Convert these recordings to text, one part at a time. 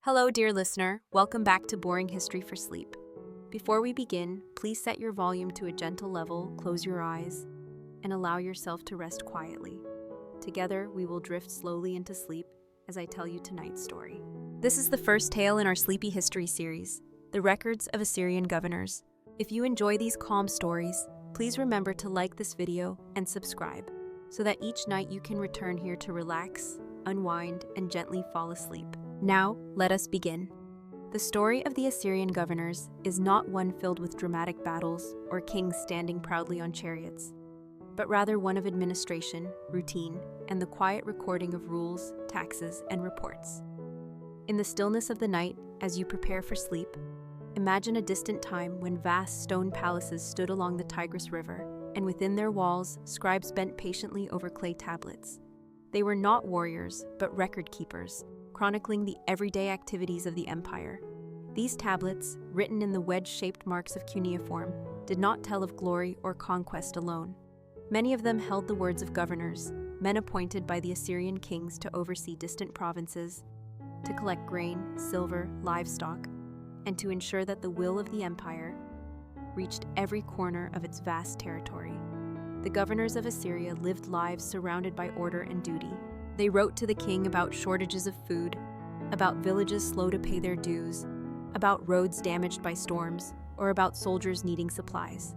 Hello, dear listener. Welcome back to Boring History for Sleep. Before we begin, please set your volume to a gentle level, close your eyes, and allow yourself to rest quietly. Together, we will drift slowly into sleep as I tell you tonight's story. This is the first tale in our Sleepy History series, The Records of Assyrian Governors. If you enjoy these calm stories, please remember to like this video and subscribe, so that each night you can return here to relax, unwind, and gently fall asleep. Now, let us begin. The story of the Assyrian governors is not one filled with dramatic battles or kings standing proudly on chariots, but rather one of administration, routine, and the quiet recording of rules, taxes, and reports. In the stillness of the night, as you prepare for sleep, imagine a distant time when vast stone palaces stood along the Tigris River, and within their walls, scribes bent patiently over clay tablets. They were not warriors, but record keepers, chronicling the everyday activities of the empire. These tablets, written in the wedge-shaped marks of cuneiform, did not tell of glory or conquest alone. Many of them held the words of governors, men appointed by the Assyrian kings to oversee distant provinces, to collect grain, silver, livestock, and to ensure that the will of the empire reached every corner of its vast territory. The governors of Assyria lived lives surrounded by order and duty. They wrote to the king about shortages of food, about villages slow to pay their dues, about roads damaged by storms, or about soldiers needing supplies.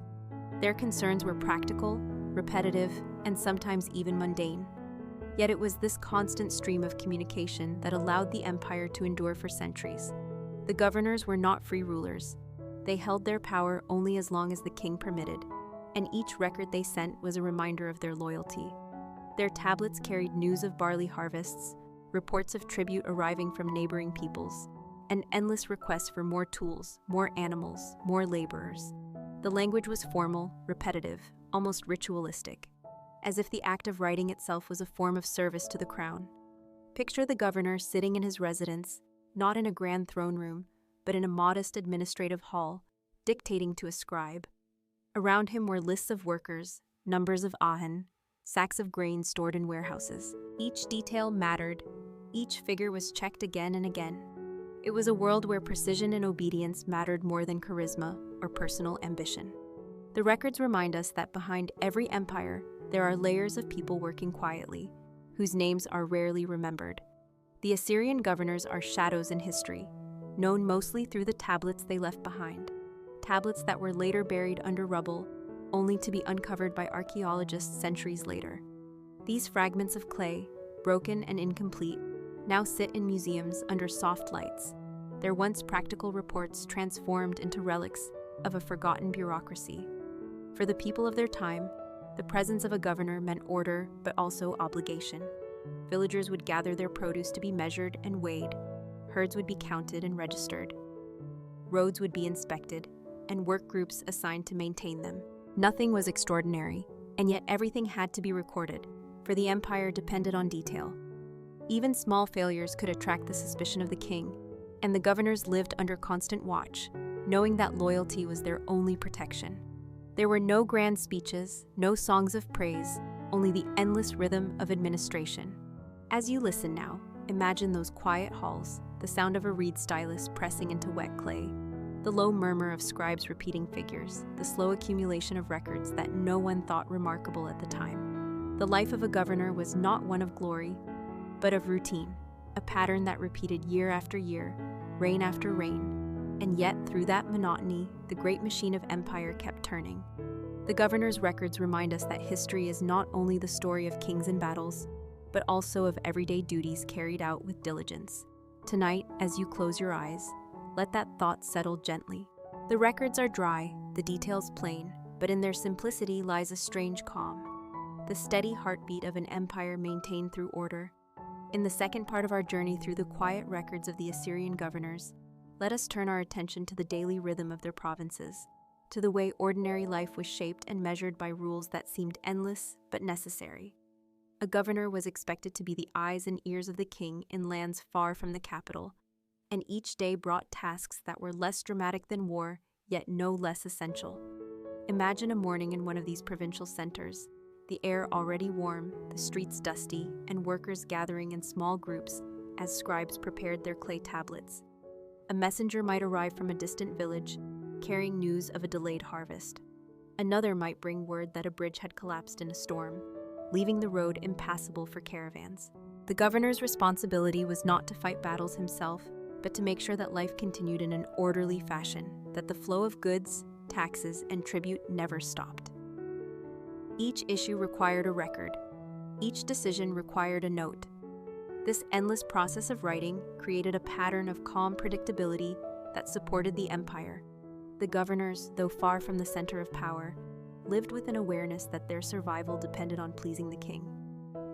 Their concerns were practical, repetitive, and sometimes even mundane. Yet it was this constant stream of communication that allowed the empire to endure for centuries. The governors were not free rulers. They held their power only as long as the king permitted, and each record they sent was a reminder of their loyalty. Their tablets carried news of barley harvests, reports of tribute arriving from neighboring peoples, and endless requests for more tools, more animals, more laborers. The language was formal, repetitive, almost ritualistic, as if the act of writing itself was a form of service to the crown. Picture the governor sitting in his residence, not in a grand throne room, but in a modest administrative hall, dictating to a scribe. Around him were lists of workers, numbers of ahen, sacks of grain stored in warehouses. Each detail mattered. Each figure was checked again and again. It was a world where precision and obedience mattered more than charisma or personal ambition. The records remind us that behind every empire, there are layers of people working quietly, whose names are rarely remembered. The Assyrian governors are shadows in history, known mostly through the tablets they left behind. Tablets that were later buried under rubble, only to be uncovered by archaeologists centuries later. These fragments of clay, broken and incomplete, now sit in museums under soft lights, their once practical reports transformed into relics of a forgotten bureaucracy. For the people of their time, the presence of a governor meant order but also obligation. Villagers would gather their produce to be measured and weighed, herds would be counted and registered, roads would be inspected, and work groups assigned to maintain them. Nothing was extraordinary, and yet everything had to be recorded, for the empire depended on detail. Even small failures could attract the suspicion of the king, and the governors lived under constant watch, knowing that loyalty was their only protection. There were no grand speeches, no songs of praise, only the endless rhythm of administration. As you listen now, imagine those quiet halls, the sound of a reed stylus pressing into wet clay, the low murmur of scribes repeating figures, the slow accumulation of records that no one thought remarkable at the time. The life of a governor was not one of glory, but of routine, a pattern that repeated year after year, reign after reign, and yet through that monotony, the great machine of empire kept turning. The governor's records remind us that history is not only the story of kings and battles, but also of everyday duties carried out with diligence. Tonight, as you close your eyes, let that thought settle gently. The records are dry, the details plain, but in their simplicity lies a strange calm, the steady heartbeat of an empire maintained through order. In the second part of our journey through the quiet records of the Assyrian governors, let us turn our attention to the daily rhythm of their provinces, to the way ordinary life was shaped and measured by rules that seemed endless but necessary. A governor was expected to be the eyes and ears of the king in lands far from the capital, and each day brought tasks that were less dramatic than war, yet no less essential. Imagine a morning in one of these provincial centers, the air already warm, the streets dusty, and workers gathering in small groups as scribes prepared their clay tablets. A messenger might arrive from a distant village, carrying news of a delayed harvest. Another might bring word that a bridge had collapsed in a storm, leaving the road impassable for caravans. The governor's responsibility was not to fight battles himself, but to make sure that life continued in an orderly fashion, that the flow of goods, taxes, and tribute never stopped. Each issue required a record. Each decision required a note. This endless process of writing created a pattern of calm predictability that supported the empire. The governors, though far from the center of power, lived with an awareness that their survival depended on pleasing the king.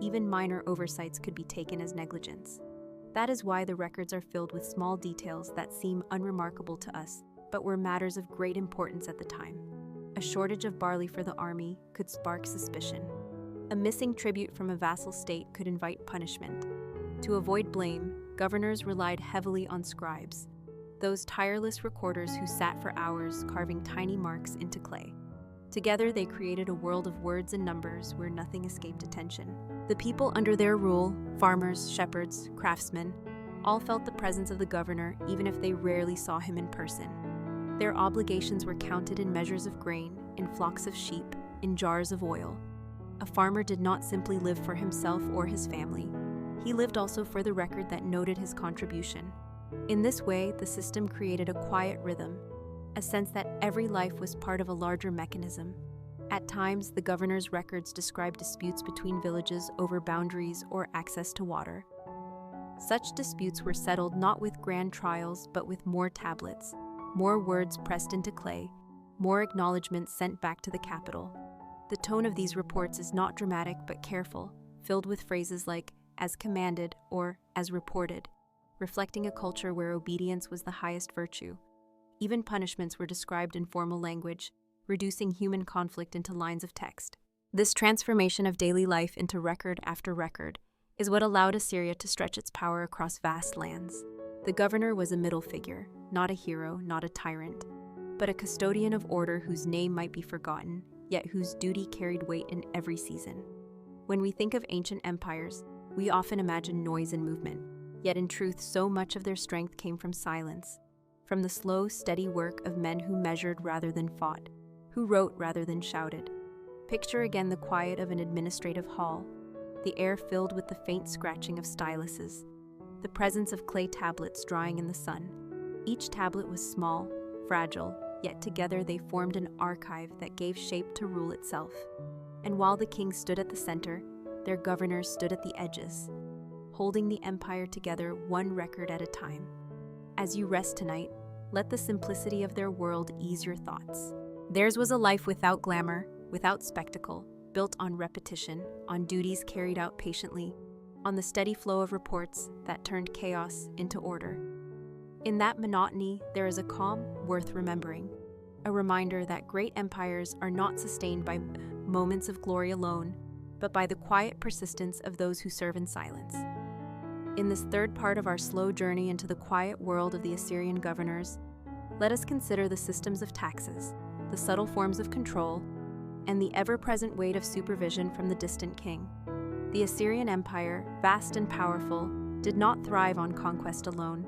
Even minor oversights could be taken as negligence. That is why the records are filled with small details that seem unremarkable to us, but were matters of great importance at the time. A shortage of barley for the army could spark suspicion. A missing tribute from a vassal state could invite punishment. To avoid blame, governors relied heavily on scribes, those tireless recorders who sat for hours carving tiny marks into clay. Together, they created a world of words and numbers where nothing escaped attention. The people under their rule, farmers, shepherds, craftsmen, all felt the presence of the governor even if they rarely saw him in person. Their obligations were counted in measures of grain, in flocks of sheep, in jars of oil. A farmer did not simply live for himself or his family. He lived also for the record that noted his contribution. In this way, the system created a quiet rhythm, a sense that every life was part of a larger mechanism. At times, the governor's records described disputes between villages over boundaries or access to water. Such disputes were settled not with grand trials, but with more tablets, more words pressed into clay, more acknowledgments sent back to the capital. The tone of these reports is not dramatic but careful, filled with phrases like "as commanded" or "as reported," reflecting a culture where obedience was the highest virtue. Even punishments were described in formal language, reducing human conflict into lines of text. This transformation of daily life into record after record is what allowed Assyria to stretch its power across vast lands. The governor was a middle figure, not a hero, not a tyrant, but a custodian of order whose name might be forgotten, yet whose duty carried weight in every season. When we think of ancient empires, we often imagine noise and movement, yet in truth so much of their strength came from silence, from the slow, steady work of men who measured rather than fought, who wrote rather than shouted. Picture again the quiet of an administrative hall, the air filled with the faint scratching of styluses, the presence of clay tablets drying in the sun. Each tablet was small, fragile, yet together they formed an archive that gave shape to rule itself. And while the king stood at the center, their governors stood at the edges, holding the empire together one record at a time. As you rest tonight, let the simplicity of their world ease your thoughts. Theirs was a life without glamour, without spectacle, built on repetition, on duties carried out patiently, on the steady flow of reports that turned chaos into order. In that monotony, there is a calm worth remembering, a reminder that great empires are not sustained by moments of glory alone, but by the quiet persistence of those who serve in silence. In this third part of our slow journey into the quiet world of the Assyrian governors, let us consider the systems of taxes, the subtle forms of control, and the ever-present weight of supervision from the distant king. The Assyrian Empire, vast and powerful, did not thrive on conquest alone.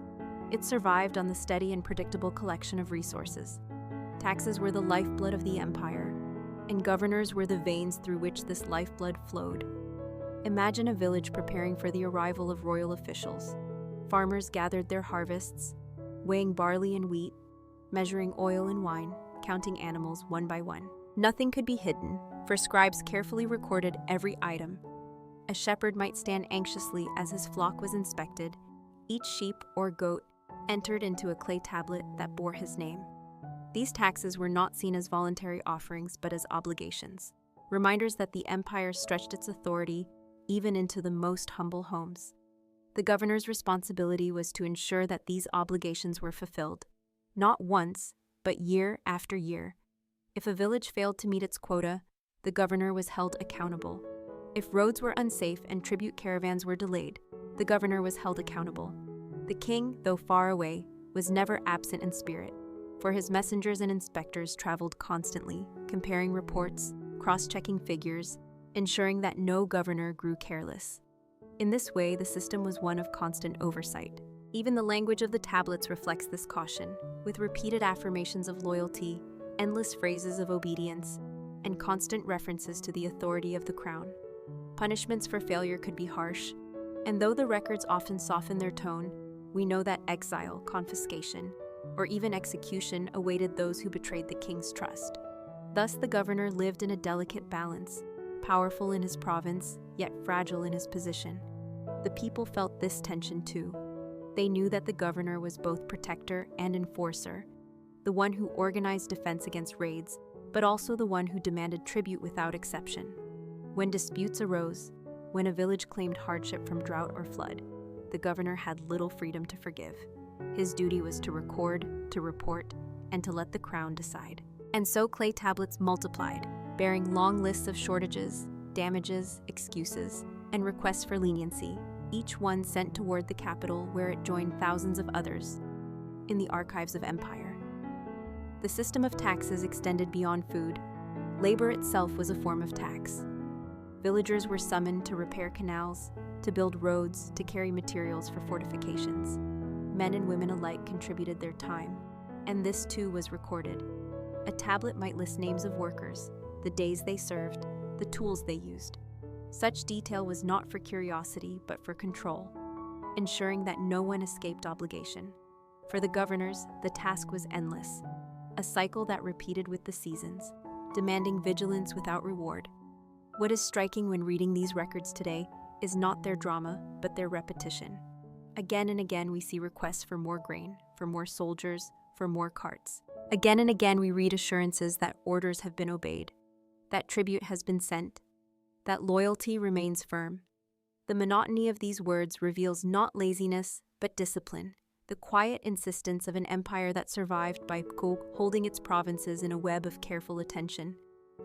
It survived on the steady and predictable collection of resources. Taxes were the lifeblood of the empire, and governors were the veins through which this lifeblood flowed. Imagine a village preparing for the arrival of royal officials. Farmers gathered their harvests, weighing barley and wheat, measuring oil and wine, counting animals one by one. Nothing could be hidden, for scribes carefully recorded every item. A shepherd might stand anxiously as his flock was inspected. Each sheep or goat entered into a clay tablet that bore his name. These taxes were not seen as voluntary offerings but as obligations, reminders that the empire stretched its authority even into the most humble homes. The governor's responsibility was to ensure that these obligations were fulfilled, not once, but year after year. If a village failed to meet its quota, the governor was held accountable. If roads were unsafe and tribute caravans were delayed, the governor was held accountable. The king, though far away, was never absent in spirit, for his messengers and inspectors traveled constantly, comparing reports, cross-checking figures, ensuring that no governor grew careless. In this way, the system was one of constant oversight. Even the language of the tablets reflects this caution, with repeated affirmations of loyalty, endless phrases of obedience, and constant references to the authority of the crown. Punishments for failure could be harsh, and though the records often soften their tone, we know that exile, confiscation, or even execution awaited those who betrayed the king's trust. Thus, the governor lived in a delicate balance, powerful in his province, yet fragile in his position. The people felt this tension too. They knew that the governor was both protector and enforcer, the one who organized defense against raids, but also the one who demanded tribute without exception. When disputes arose, when a village claimed hardship from drought or flood, the governor had little freedom to forgive. His duty was to record, to report, and to let the crown decide. And so clay tablets multiplied, bearing long lists of shortages, damages, excuses, and requests for leniency, each one sent toward the capital where it joined thousands of others in the archives of empire. The system of taxes extended beyond food. Labor itself was a form of tax. Villagers were summoned to repair canals, to build roads, to carry materials for fortifications. Men and women alike contributed their time, and this too was recorded. A tablet might list names of workers, the days they served, the tools they used. Such detail was not for curiosity, but for control, ensuring that no one escaped obligation. For the governors, the task was endless, a cycle that repeated with the seasons, demanding vigilance without reward. What is striking when reading these records today is not their drama, but their repetition. Again and again, we see requests for more grain, for more soldiers, for more carts. Again and again, we read assurances that orders have been obeyed, that tribute has been sent, that loyalty remains firm. The monotony of these words reveals not laziness, but discipline, the quiet insistence of an empire that survived by holding its provinces in a web of careful attention.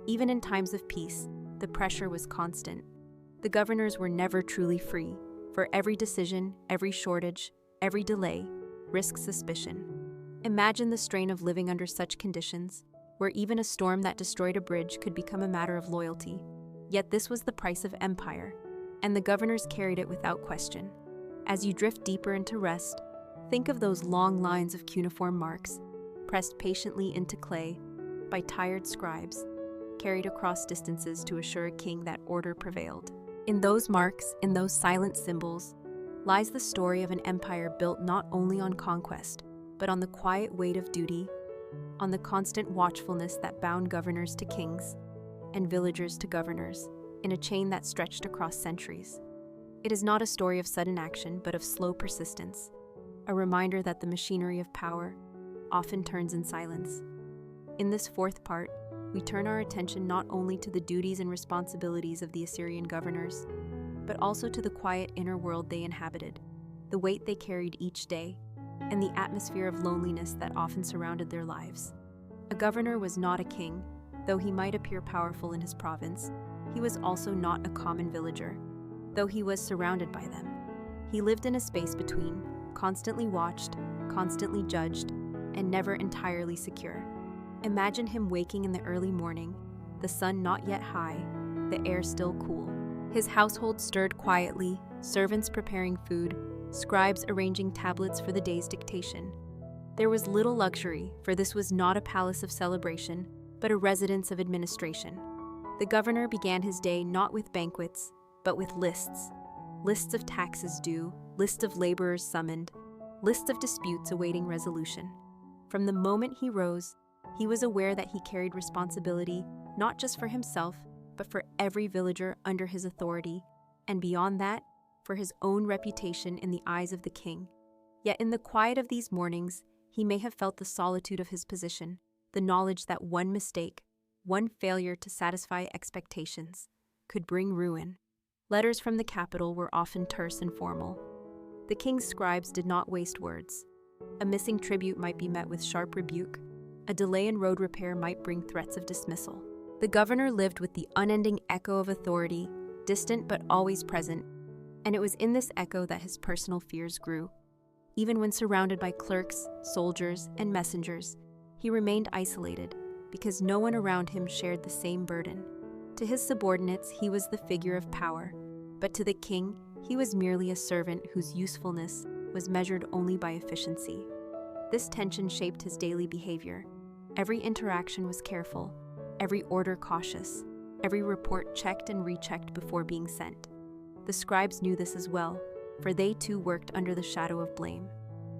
Even in times of peace, the pressure was constant. The governors were never truly free, for every decision, every shortage, every delay risked suspicion. Imagine the strain of living under such conditions, where even a storm that destroyed a bridge could become a matter of loyalty. Yet this was the price of empire, and the governors carried it without question. As you drift deeper into rest, think of those long lines of cuneiform marks, pressed patiently into clay by tired scribes, carried across distances to assure a king that order prevailed. In those marks, in those silent symbols, lies the story of an empire built not only on conquest, but on the quiet weight of duty, on the constant watchfulness that bound governors to kings and villagers to governors, in a chain that stretched across centuries. It is not a story of sudden action, but of slow persistence, a reminder that the machinery of power often turns in silence. In this fourth part, we turn our attention not only to the duties and responsibilities of the Assyrian governors, but also to the quiet inner world they inhabited, the weight they carried each day, and the atmosphere of loneliness that often surrounded their lives. A governor was not a king. Though he might appear powerful in his province, he was also not a common villager, though he was surrounded by them. He lived in a space between, constantly watched, constantly judged, and never entirely secure. Imagine him waking in the early morning, the sun not yet high, the air still cool. His household stirred quietly, servants preparing food, scribes arranging tablets for the day's dictation. There was little luxury, for this was not a palace of celebration, but a residence of administration. The governor began his day not with banquets, but with lists. Lists of taxes due, lists of laborers summoned, lists of disputes awaiting resolution. From the moment he rose, he was aware that he carried responsibility not just for himself, but for every villager under his authority, and beyond that, for his own reputation in the eyes of the king. Yet in the quiet of these mornings, he may have felt the solitude of his position, the knowledge that one mistake, one failure to satisfy expectations, could bring ruin. Letters from the capital were often terse and formal. The king's scribes did not waste words. A missing tribute might be met with sharp rebuke. A delay in road repair might bring threats of dismissal. The governor lived with the unending echo of authority, distant but always present, and it was in this echo that his personal fears grew. Even when surrounded by clerks, soldiers, and messengers, he remained isolated because no one around him shared the same burden. To his subordinates, he was the figure of power, but to the king, He was merely a servant whose usefulness was measured only by efficiency. This tension shaped his daily behavior. Every interaction was careful, every order cautious, every report checked and rechecked before being sent. The scribes knew this as well, for they too worked under the shadow of blame.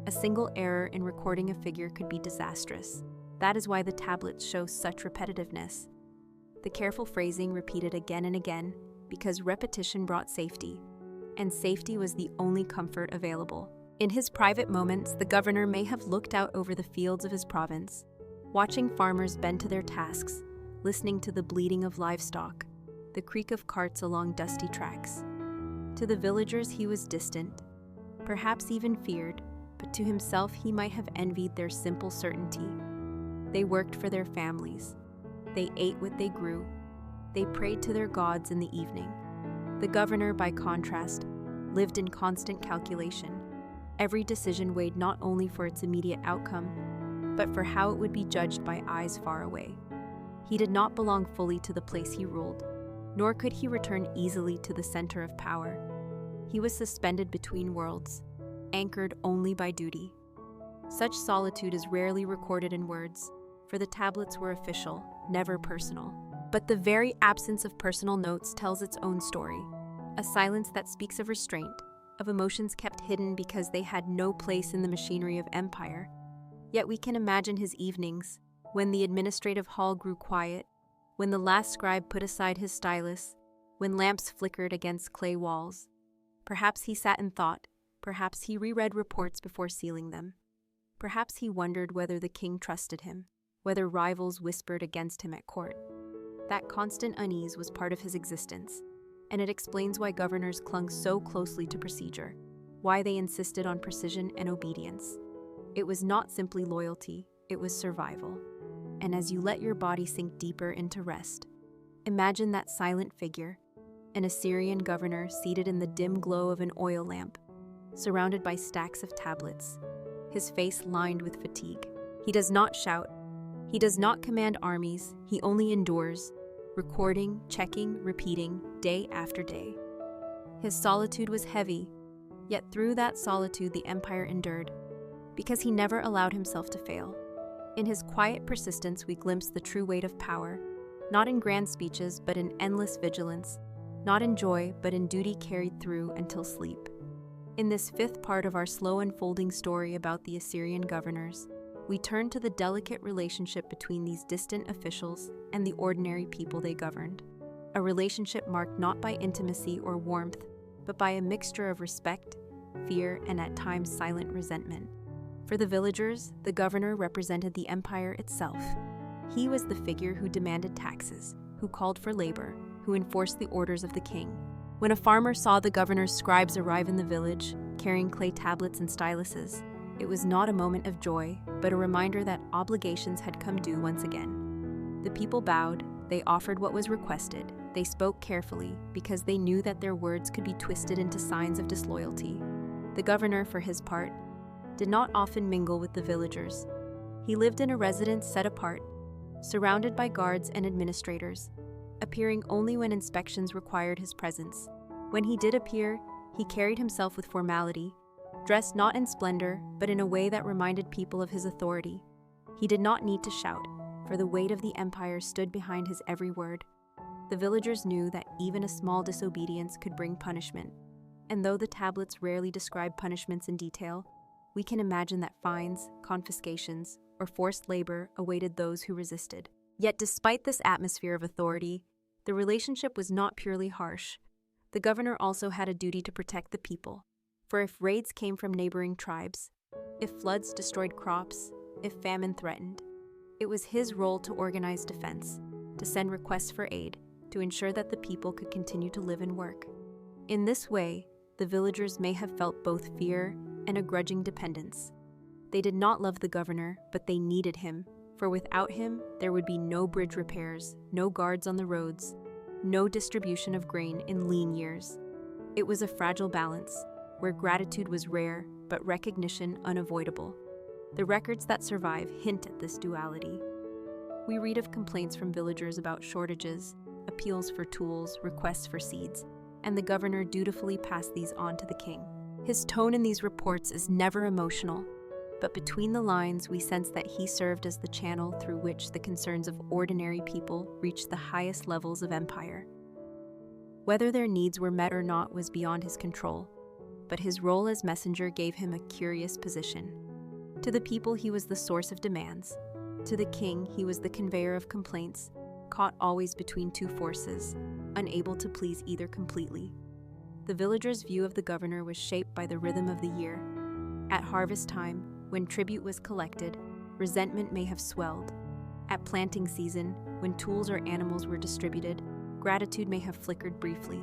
A single error in recording a figure could be disastrous. That is why the tablets show such repetitiveness. The careful phrasing repeated again and again, because repetition brought safety, and safety was the only comfort available. In his private moments, the governor may have looked out over the fields of his province, watching farmers bend to their tasks, listening to the bleating of livestock, the creak of carts along dusty tracks. To the villagers he was distant, perhaps even feared, but to himself he might have envied their simple certainty. They worked for their families. They ate what they grew. They prayed to their gods in the evening. The governor, by contrast, lived in constant calculation. Every decision weighed not only for its immediate outcome, but for how it would be judged by eyes far away. He did not belong fully to the place he ruled, nor could he return easily to the center of power. He was suspended between worlds, anchored only by duty. Such solitude is rarely recorded in words, for the tablets were official, never personal. But the very absence of personal notes tells its own story, a silence that speaks of restraint, of emotions kept hidden because they had no place in the machinery of empire. Yet we can imagine his evenings, when the administrative hall grew quiet, when the last scribe put aside his stylus, when lamps flickered against clay walls. Perhaps he sat and thought, perhaps he reread reports before sealing them. Perhaps he wondered whether the king trusted him, whether rivals whispered against him at court. That constant unease was part of his existence, and it explains why governors clung so closely to procedure, why they insisted on precision and obedience. It was not simply loyalty, it was survival. And as you let your body sink deeper into rest, imagine that silent figure, an Assyrian governor seated in the dim glow of an oil lamp, surrounded by stacks of tablets, his face lined with fatigue. He does not shout. He does not command armies. He only endures, recording, checking, repeating, day after day. His solitude was heavy, yet through that solitude the empire endured, because he never allowed himself to fail. In his quiet persistence we glimpse the true weight of power, not in grand speeches but in endless vigilance, not in joy but in duty carried through until sleep. In this fifth part of our slow unfolding story about the Assyrian governors, we turn to the delicate relationship between these distant officials and the ordinary people they governed, a relationship marked not by intimacy or warmth, but by a mixture of respect, fear, and at times silent resentment. For the villagers, the governor represented the empire itself. He was the figure who demanded taxes, who called for labor, who enforced the orders of the king. When a farmer saw the governor's scribes arrive in the village, carrying clay tablets and styluses, it was not a moment of joy, but a reminder that obligations had come due once again. The people bowed, they offered what was requested, they spoke carefully, because they knew that their words could be twisted into signs of disloyalty. The governor, for his part, did not often mingle with the villagers. He lived in a residence set apart, surrounded by guards and administrators, appearing only when inspections required his presence. When he did appear, he carried himself with formality, dressed not in splendor, but in a way that reminded people of his authority. He did not need to shout, for the weight of the empire stood behind his every word. The villagers knew that even a small disobedience could bring punishment, and though the tablets rarely describe punishments in detail, we can imagine that fines, confiscations, or forced labor awaited those who resisted. Yet despite this atmosphere of authority, the relationship was not purely harsh. The governor also had a duty to protect the people. For if raids came from neighboring tribes, if floods destroyed crops, if famine threatened, it was his role to organize defense, to send requests for aid, to ensure that the people could continue to live and work. In this way, the villagers may have felt both fear and a grudging dependence. They did not love the governor, but they needed him, for without him, there would be no bridge repairs, no guards on the roads, no distribution of grain in lean years. It was a fragile balance, where gratitude was rare, but recognition unavoidable. The records that survive hint at this duality. We read of complaints from villagers about shortages, appeals for tools, requests for seeds, and the governor dutifully passed these on to the king. His tone in these reports is never emotional, but between the lines we sense that he served as the channel through which the concerns of ordinary people reached the highest levels of empire. Whether their needs were met or not was beyond his control, but his role as messenger gave him a curious position. To the people he was the source of demands. To the king he was the conveyor of complaints, caught always between two forces, unable to please either completely. The villagers' view of the governor was shaped by the rhythm of the year. At harvest time, when tribute was collected, resentment may have swelled. At planting season, when tools or animals were distributed, gratitude may have flickered briefly.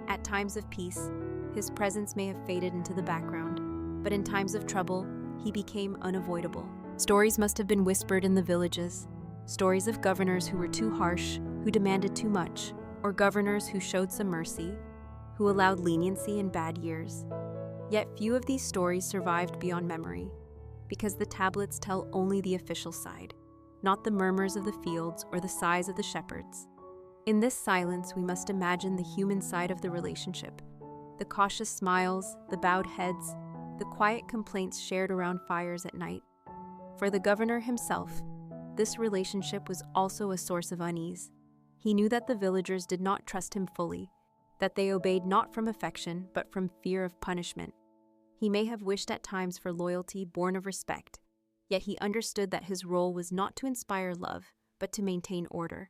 At times of peace, his presence may have faded into the background, but in times of trouble, he became unavoidable. Stories must have been whispered in the villages. Stories of governors who were too harsh, who demanded too much, or governors who showed some mercy, who allowed leniency in bad years. Yet few of these stories survived beyond memory, because the tablets tell only the official side, not the murmurs of the fields or the sighs of the shepherds. In this silence, we must imagine the human side of the relationship, the cautious smiles, the bowed heads, the quiet complaints shared around fires at night. For the governor himself, this relationship was also a source of unease. He knew that the villagers did not trust him fully, that they obeyed not from affection but from fear of punishment. He may have wished at times for loyalty born of respect, yet he understood that his role was not to inspire love, but to maintain order.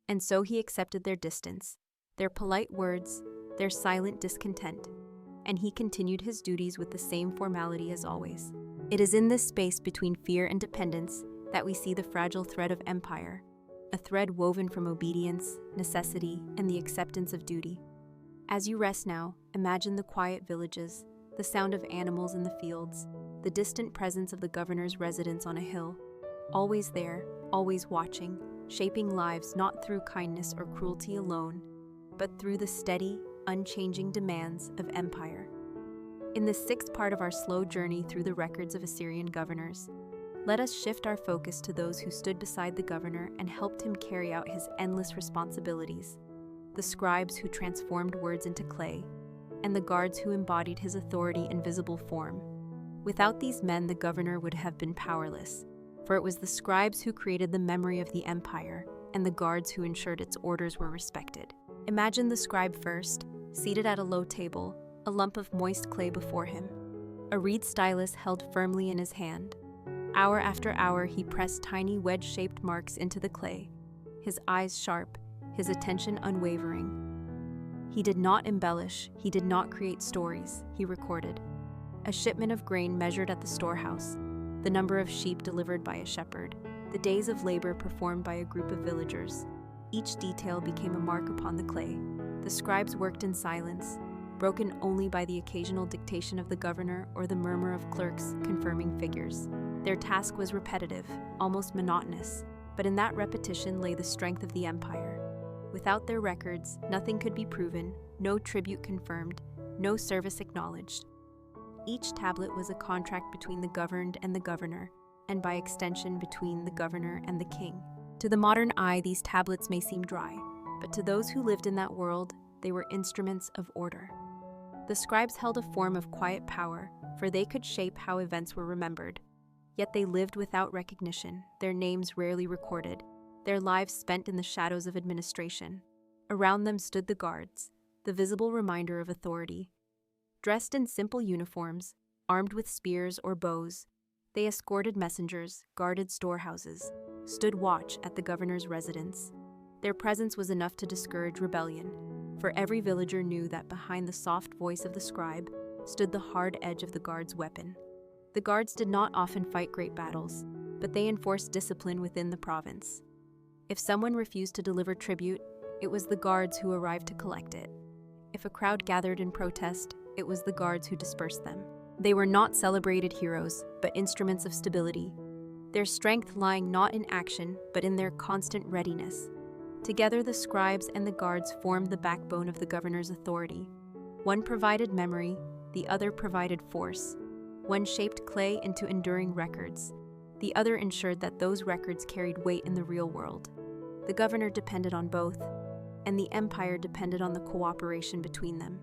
And so he accepted their distance, their polite words, their silent discontent, and he continued his duties with the same formality as always. It is in this space between fear and dependence that we see the fragile thread of empire, a thread woven from obedience, necessity, and the acceptance of duty. As you rest now, imagine the quiet villages, the sound of animals in the fields, the distant presence of the governor's residence on a hill, always there, always watching, shaping lives not through kindness or cruelty alone, but through the steady, unchanging demands of empire. In the sixth part of our slow journey through the records of Assyrian governors, let us shift our focus to those who stood beside the governor and helped him carry out his endless responsibilities, the scribes who transformed words into clay, and the guards who embodied his authority in visible form. Without these men, the governor would have been powerless, for it was the scribes who created the memory of the empire and the guards who ensured its orders were respected. Imagine the scribe first, seated at a low table, a lump of moist clay before him, a reed stylus held firmly in his hand. Hour after hour, he pressed tiny wedge-shaped marks into the clay, his eyes sharp, his attention unwavering. He did not embellish, he did not create stories, he recorded. A shipment of grain measured at the storehouse, the number of sheep delivered by a shepherd, the days of labor performed by a group of villagers. Each detail became a mark upon the clay. The scribes worked in silence, broken only by the occasional dictation of the governor or the murmur of clerks confirming figures. Their task was repetitive, almost monotonous, but in that repetition lay the strength of the empire. Without their records, nothing could be proven, no tribute confirmed, no service acknowledged. Each tablet was a contract between the governed and the governor, and by extension between the governor and the king. To the modern eye, these tablets may seem dry, but to those who lived in that world, they were instruments of order. The scribes held a form of quiet power, for they could shape how events were remembered. Yet they lived without recognition, their names rarely recorded, their lives spent in the shadows of administration. Around them stood the guards, the visible reminder of authority. Dressed in simple uniforms, armed with spears or bows, they escorted messengers, guarded storehouses, stood watch at the governor's residence. Their presence was enough to discourage rebellion, for every villager knew that behind the soft voice of the scribe stood the hard edge of the guard's weapon. The guards did not often fight great battles, but they enforced discipline within the province. If someone refused to deliver tribute, it was the guards who arrived to collect it. If a crowd gathered in protest, it was the guards who dispersed them. They were not celebrated heroes, but instruments of stability, their strength lying not in action, but in their constant readiness. Together, the scribes and the guards formed the backbone of the governor's authority. One provided memory, the other provided force. One shaped clay into enduring records. The other ensured that those records carried weight in the real world. The governor depended on both. and the empire depended on the cooperation between them.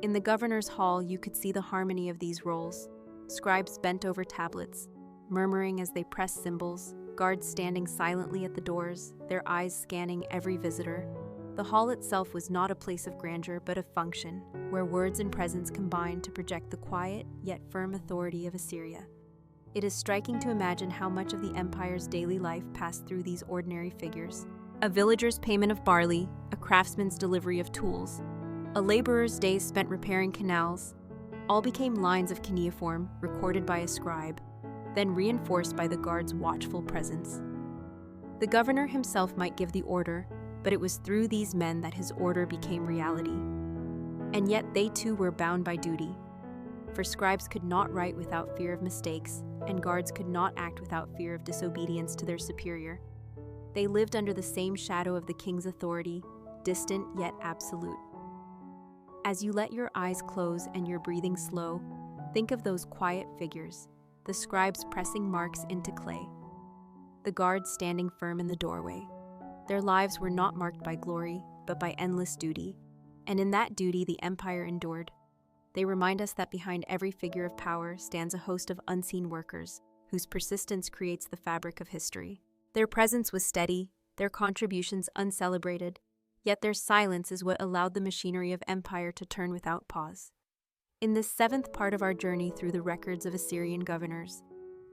In the governor's hall, you could see the harmony of these roles. Scribes bent over tablets, murmuring as they pressed symbols, guards standing silently at the doors, their eyes scanning every visitor. The hall itself was not a place of grandeur but of function, where words and presence combined to project the quiet yet firm authority of Assyria. It is striking to imagine how much of the empire's daily life passed through these ordinary figures. A villager's payment of barley, a craftsman's delivery of tools, a laborer's days spent repairing canals, all became lines of cuneiform recorded by a scribe, then reinforced by the guard's watchful presence. The governor himself might give the order, but it was through these men that his order became reality. And yet they too were bound by duty, for scribes could not write without fear of mistakes, and guards could not act without fear of disobedience to their superior. They lived under the same shadow of the king's authority, distant yet absolute. As you let your eyes close and your breathing slow, think of those quiet figures, the scribes pressing marks into clay, the guards standing firm in the doorway. Their lives were not marked by glory, but by endless duty, and in that duty the empire endured. They remind us that behind every figure of power stands a host of unseen workers, whose persistence creates the fabric of history. Their presence was steady, their contributions uncelebrated, yet their silence is what allowed the machinery of empire to turn without pause. In this seventh part of our journey through the records of Assyrian governors,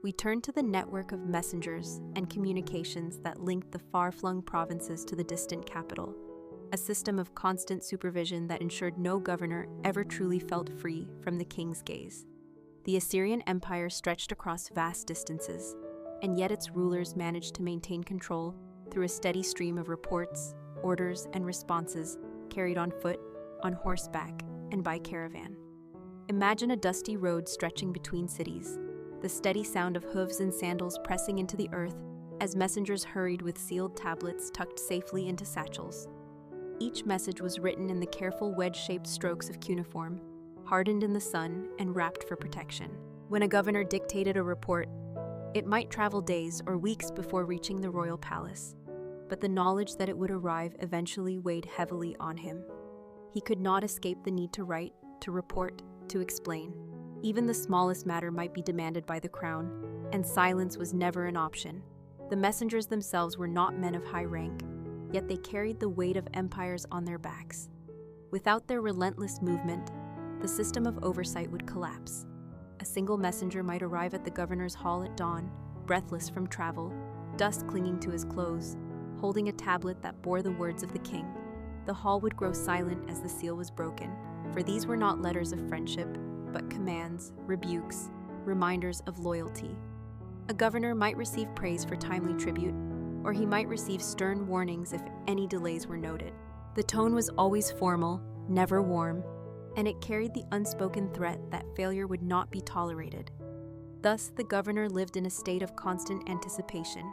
we turn to the network of messengers and communications that linked the far-flung provinces to the distant capital, a system of constant supervision that ensured no governor ever truly felt free from the king's gaze. The Assyrian Empire stretched across vast distances, and yet its rulers managed to maintain control through a steady stream of reports, orders, and responses carried on foot, on horseback, and by caravan. Imagine a dusty road stretching between cities, the steady sound of hooves and sandals pressing into the earth as messengers hurried with sealed tablets tucked safely into satchels. Each message was written in the careful wedge-shaped strokes of cuneiform, hardened in the sun and wrapped for protection. When a governor dictated a report, it might travel days or weeks before reaching the royal palace, but the knowledge that it would arrive eventually weighed heavily on him. He could not escape the need to write, to report, to explain. Even the smallest matter might be demanded by the crown, and silence was never an option. The messengers themselves were not men of high rank, yet they carried the weight of empires on their backs. Without their relentless movement, the system of oversight would collapse. A single messenger might arrive at the governor's hall at dawn, breathless from travel, dust clinging to his clothes, holding a tablet that bore the words of the king. The hall would grow silent as the seal was broken, for these were not letters of friendship, but commands, rebukes, reminders of loyalty. A governor might receive praise for timely tribute, or he might receive stern warnings if any delays were noted. The tone was always formal, never warm, and it carried the unspoken threat that failure would not be tolerated. Thus, the governor lived in a state of constant anticipation,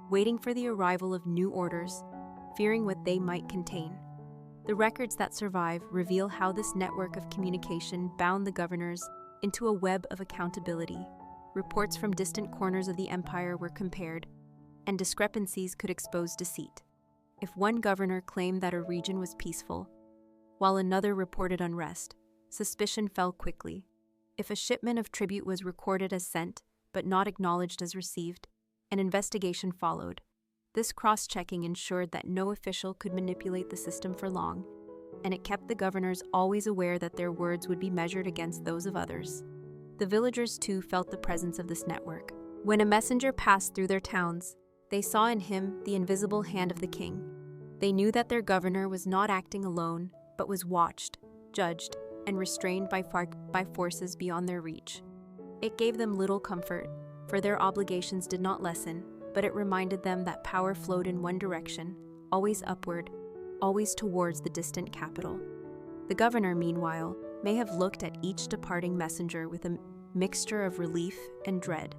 waiting for the arrival of new orders, fearing what they might contain. The records that survive reveal how this network of communication bound the governors into a web of accountability. Reports from distant corners of the empire were compared, and discrepancies could expose deceit. If one governor claimed that a region was peaceful, while another reported unrest, suspicion fell quickly. If a shipment of tribute was recorded as sent, but not acknowledged as received, an investigation followed. This cross-checking ensured that no official could manipulate the system for long, and it kept the governors always aware that their words would be measured against those of others. The villagers too felt the presence of this network. When a messenger passed through their towns, they saw in him the invisible hand of the king. They knew that their governor was not acting alone, but was watched, judged, and restrained by forces beyond their reach. It gave them little comfort, for their obligations did not lessen, but it reminded them that power flowed in one direction, always upward, always towards the distant capital. The governor, meanwhile, may have looked at each departing messenger with a mixture of relief and dread.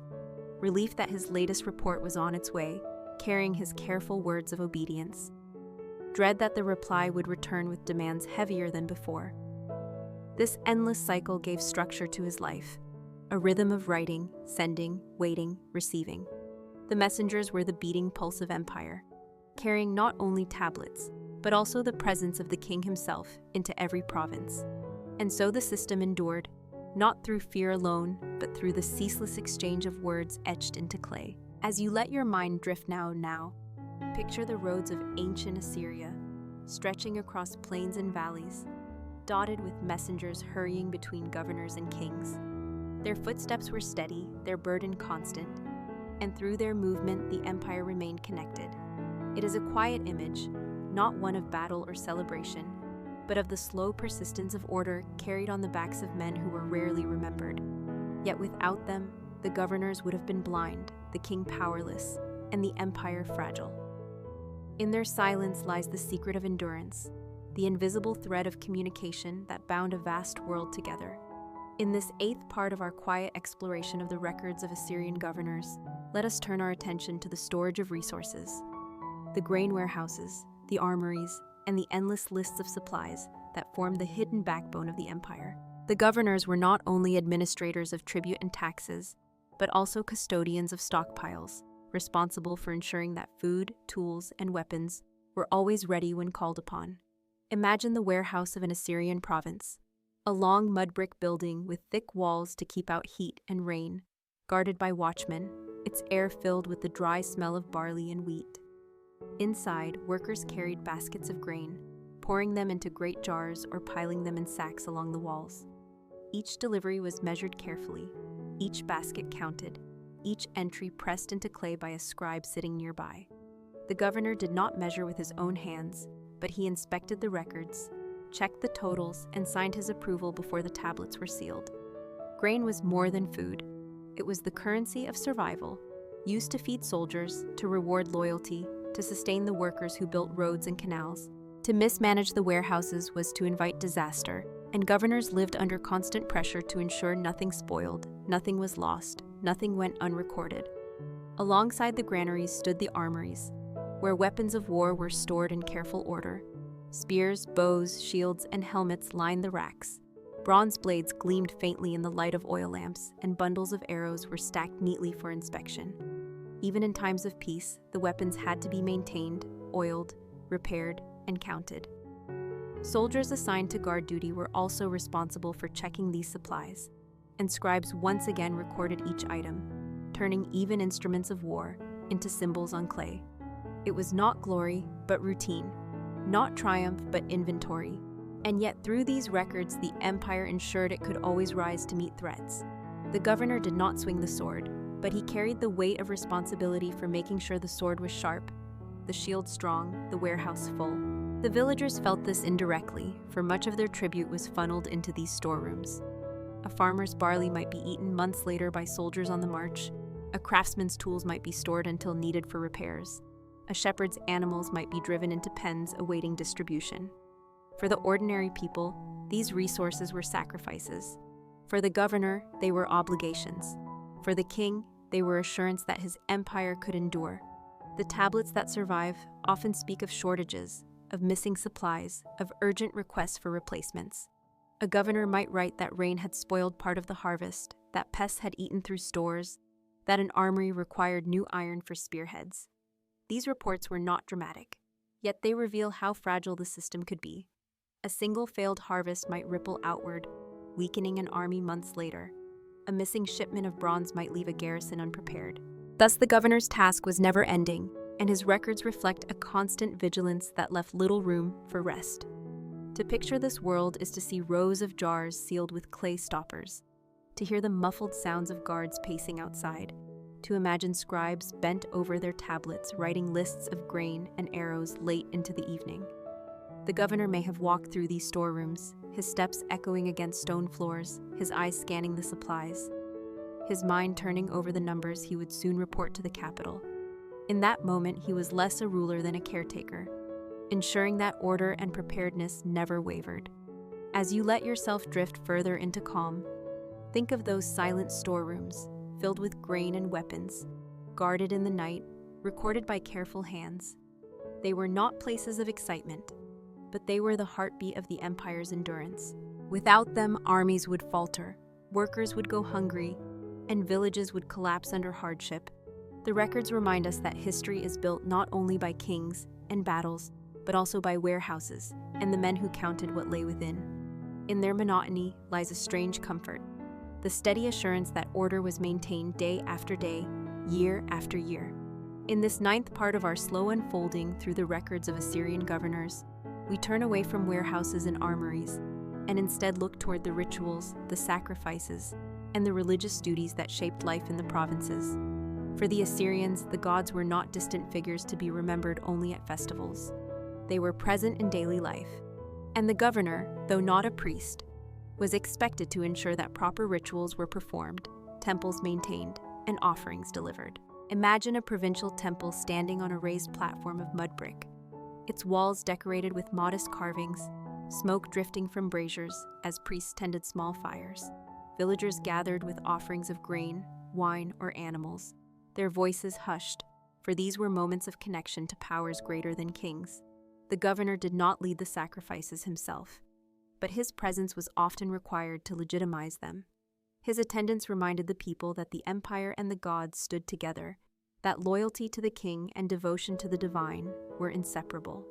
Relief that his latest report was on its way, carrying his careful words of obedience. Dread that the reply would return with demands heavier than before. This endless cycle gave structure to his life, a rhythm of writing, sending, waiting, receiving. The messengers were the beating pulse of empire, carrying not only tablets, but also the presence of the king himself into every province. And so the system endured, not through fear alone, but through the ceaseless exchange of words etched into clay. As you let your mind drift now, picture the roads of ancient Assyria, stretching across plains and valleys, dotted with messengers hurrying between governors and kings. Their footsteps were steady, their burden constant, and through their movement the empire remained connected. It is a quiet image, not one of battle or celebration, but of the slow persistence of order carried on the backs of men who were rarely remembered. Yet without them, the governors would have been blind, the king powerless, and the empire fragile. In their silence lies the secret of endurance, the invisible thread of communication that bound a vast world together. In this 8th part of our quiet exploration of the records of Assyrian governors, let us turn our attention to the storage of resources, the grain warehouses, the armories, and the endless lists of supplies that formed the hidden backbone of the empire. The governors were not only administrators of tribute and taxes, but also custodians of stockpiles, responsible for ensuring that food, tools, and weapons were always ready when called upon. Imagine the warehouse of an Assyrian province, a long mud brick building with thick walls to keep out heat and rain, guarded by watchmen, its air filled with the dry smell of barley and wheat. Inside, workers carried baskets of grain, pouring them into great jars or piling them in sacks along the walls. Each delivery was measured carefully, each basket counted, each entry pressed into clay by a scribe sitting nearby. The governor did not measure with his own hands, but he inspected the records, checked the totals, and signed his approval before the tablets were sealed. Grain was more than food. It was the currency of survival, used to feed soldiers, to reward loyalty, to sustain the workers who built roads and canals. To mismanage the warehouses was to invite disaster, and governors lived under constant pressure to ensure nothing spoiled, nothing was lost, nothing went unrecorded. Alongside the granaries stood the armories, where weapons of war were stored in careful order. Spears, bows, shields, and helmets lined the racks. Bronze blades gleamed faintly in the light of oil lamps, and bundles of arrows were stacked neatly for inspection. Even in times of peace, the weapons had to be maintained, oiled, repaired, and counted. Soldiers assigned to guard duty were also responsible for checking these supplies, and scribes once again recorded each item, turning even instruments of war into symbols on clay. It was not glory, but routine, not triumph, but inventory. And yet through these records, the empire ensured it could always rise to meet threats. The governor did not swing the sword, but he carried the weight of responsibility for making sure the sword was sharp, the shield strong, the warehouse full. The villagers felt this indirectly, for much of their tribute was funneled into these storerooms. A farmer's barley might be eaten months later by soldiers on the march. A craftsman's tools might be stored until needed for repairs. A shepherd's animals might be driven into pens awaiting distribution. For the ordinary people, these resources were sacrifices. For the governor, they were obligations. For the king, they were assurance that his empire could endure. The tablets that survive often speak of shortages, of missing supplies, of urgent requests for replacements. A governor might write that rain had spoiled part of the harvest, that pests had eaten through stores, that an armory required new iron for spearheads. These reports were not dramatic, yet they reveal how fragile the system could be. A single failed harvest might ripple outward, weakening an army months later. A missing shipment of bronze might leave a garrison unprepared. Thus the governor's task was never ending, and his records reflect a constant vigilance that left little room for rest. To picture this world is to see rows of jars sealed with clay stoppers, to hear the muffled sounds of guards pacing outside, to imagine scribes bent over their tablets writing lists of grain and arrows late into the evening. The governor may have walked through these storerooms, his steps echoing against stone floors, his eyes scanning the supplies, his mind turning over the numbers he would soon report to the capital. In that moment, he was less a ruler than a caretaker, ensuring that order and preparedness never wavered. As you let yourself drift further into calm, think of those silent storerooms, filled with grain and weapons, guarded in the night, recorded by careful hands. They were not places of excitement, but they were the heartbeat of the empire's endurance. Without them, armies would falter, workers would go hungry, and villages would collapse under hardship. The records remind us that history is built not only by kings and battles, but also by warehouses and the men who counted what lay within. In their monotony lies a strange comfort, the steady assurance that order was maintained day after day, year after year. In this ninth part of our slow unfolding through the records of Assyrian governors, we turn away from warehouses and armories, and instead look toward the rituals, the sacrifices, and the religious duties that shaped life in the provinces. For the Assyrians, the gods were not distant figures to be remembered only at festivals. They were present in daily life, and the governor, though not a priest, was expected to ensure that proper rituals were performed, temples maintained, and offerings delivered. Imagine a provincial temple standing on a raised platform of mud brick, its walls decorated with modest carvings, smoke drifting from braziers as priests tended small fires. Villagers gathered with offerings of grain, wine, or animals, their voices hushed, for these were moments of connection to powers greater than kings. The governor did not lead the sacrifices himself, but his presence was often required to legitimize them. His attendance reminded the people that the empire and the gods stood together, that loyalty to the king and devotion to the divine were inseparable.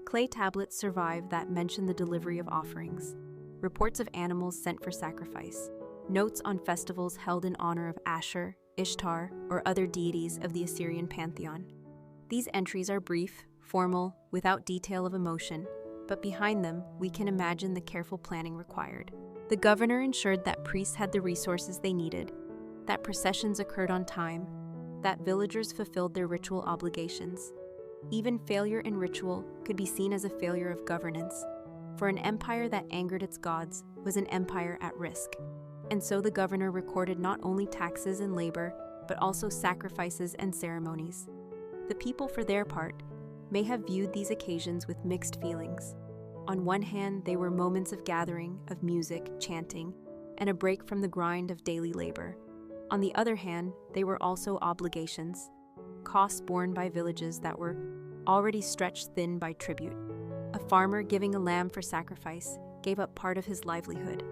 Clay tablets survive that mention the delivery of offerings, reports of animals sent for sacrifice, notes on festivals held in honor of Ashur, Ishtar, or other deities of the Assyrian pantheon. These entries are brief, formal, without detail of emotion, but behind them we can imagine the careful planning required. The governor ensured that priests had the resources they needed, that processions occurred on time, that villagers fulfilled their ritual obligations. Even failure in ritual could be seen as a failure of governance, for an empire that angered its gods was an empire at risk. And so the governor recorded not only taxes and labor, but also sacrifices and ceremonies. The people, for their part, may have viewed these occasions with mixed feelings. On one hand, they were moments of gathering, of music, chanting, and a break from the grind of daily labor. On the other hand, they were also obligations, costs borne by villages that were already stretched thin by tribute. A farmer giving a lamb for sacrifice gave up part of his livelihood.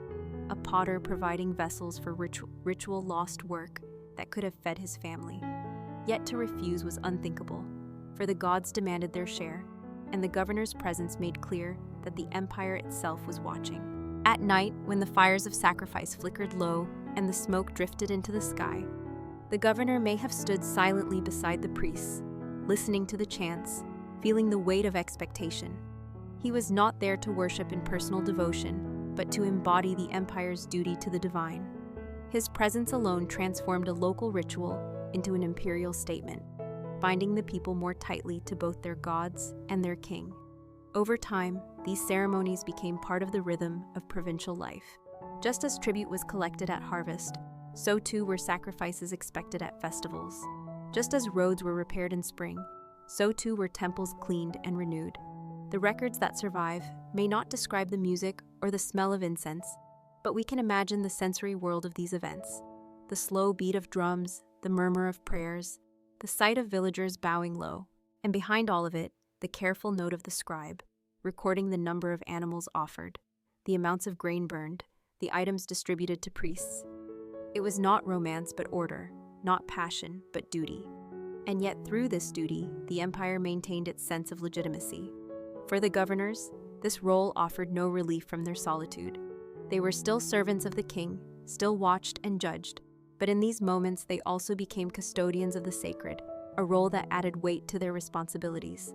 A potter providing vessels for ritual lost work that could have fed his family. Yet to refuse was unthinkable, for the gods demanded their share, and the governor's presence made clear that the empire itself was watching. At night, when the fires of sacrifice flickered low and the smoke drifted into the sky, the governor may have stood silently beside the priests, listening to the chants, feeling the weight of expectation. He was not there to worship in personal devotion, but to embody the empire's duty to the divine. His presence alone transformed a local ritual into an imperial statement, binding the people more tightly to both their gods and their king. Over time, these ceremonies became part of the rhythm of provincial life. Just as tribute was collected at harvest, so too were sacrifices expected at festivals. Just as roads were repaired in spring, so too were temples cleaned and renewed. The records that survive may not describe the music or the smell of incense, but we can imagine the sensory world of these events. The slow beat of drums, the murmur of prayers, the sight of villagers bowing low, and behind all of it, the careful note of the scribe, recording the number of animals offered, the amounts of grain burned, the items distributed to priests. It was not romance but order, not passion but duty. And yet through this duty, the empire maintained its sense of legitimacy. For the governors, this role offered no relief from their solitude. They were still servants of the king, still watched and judged, but in these moments they also became custodians of the sacred, a role that added weight to their responsibilities.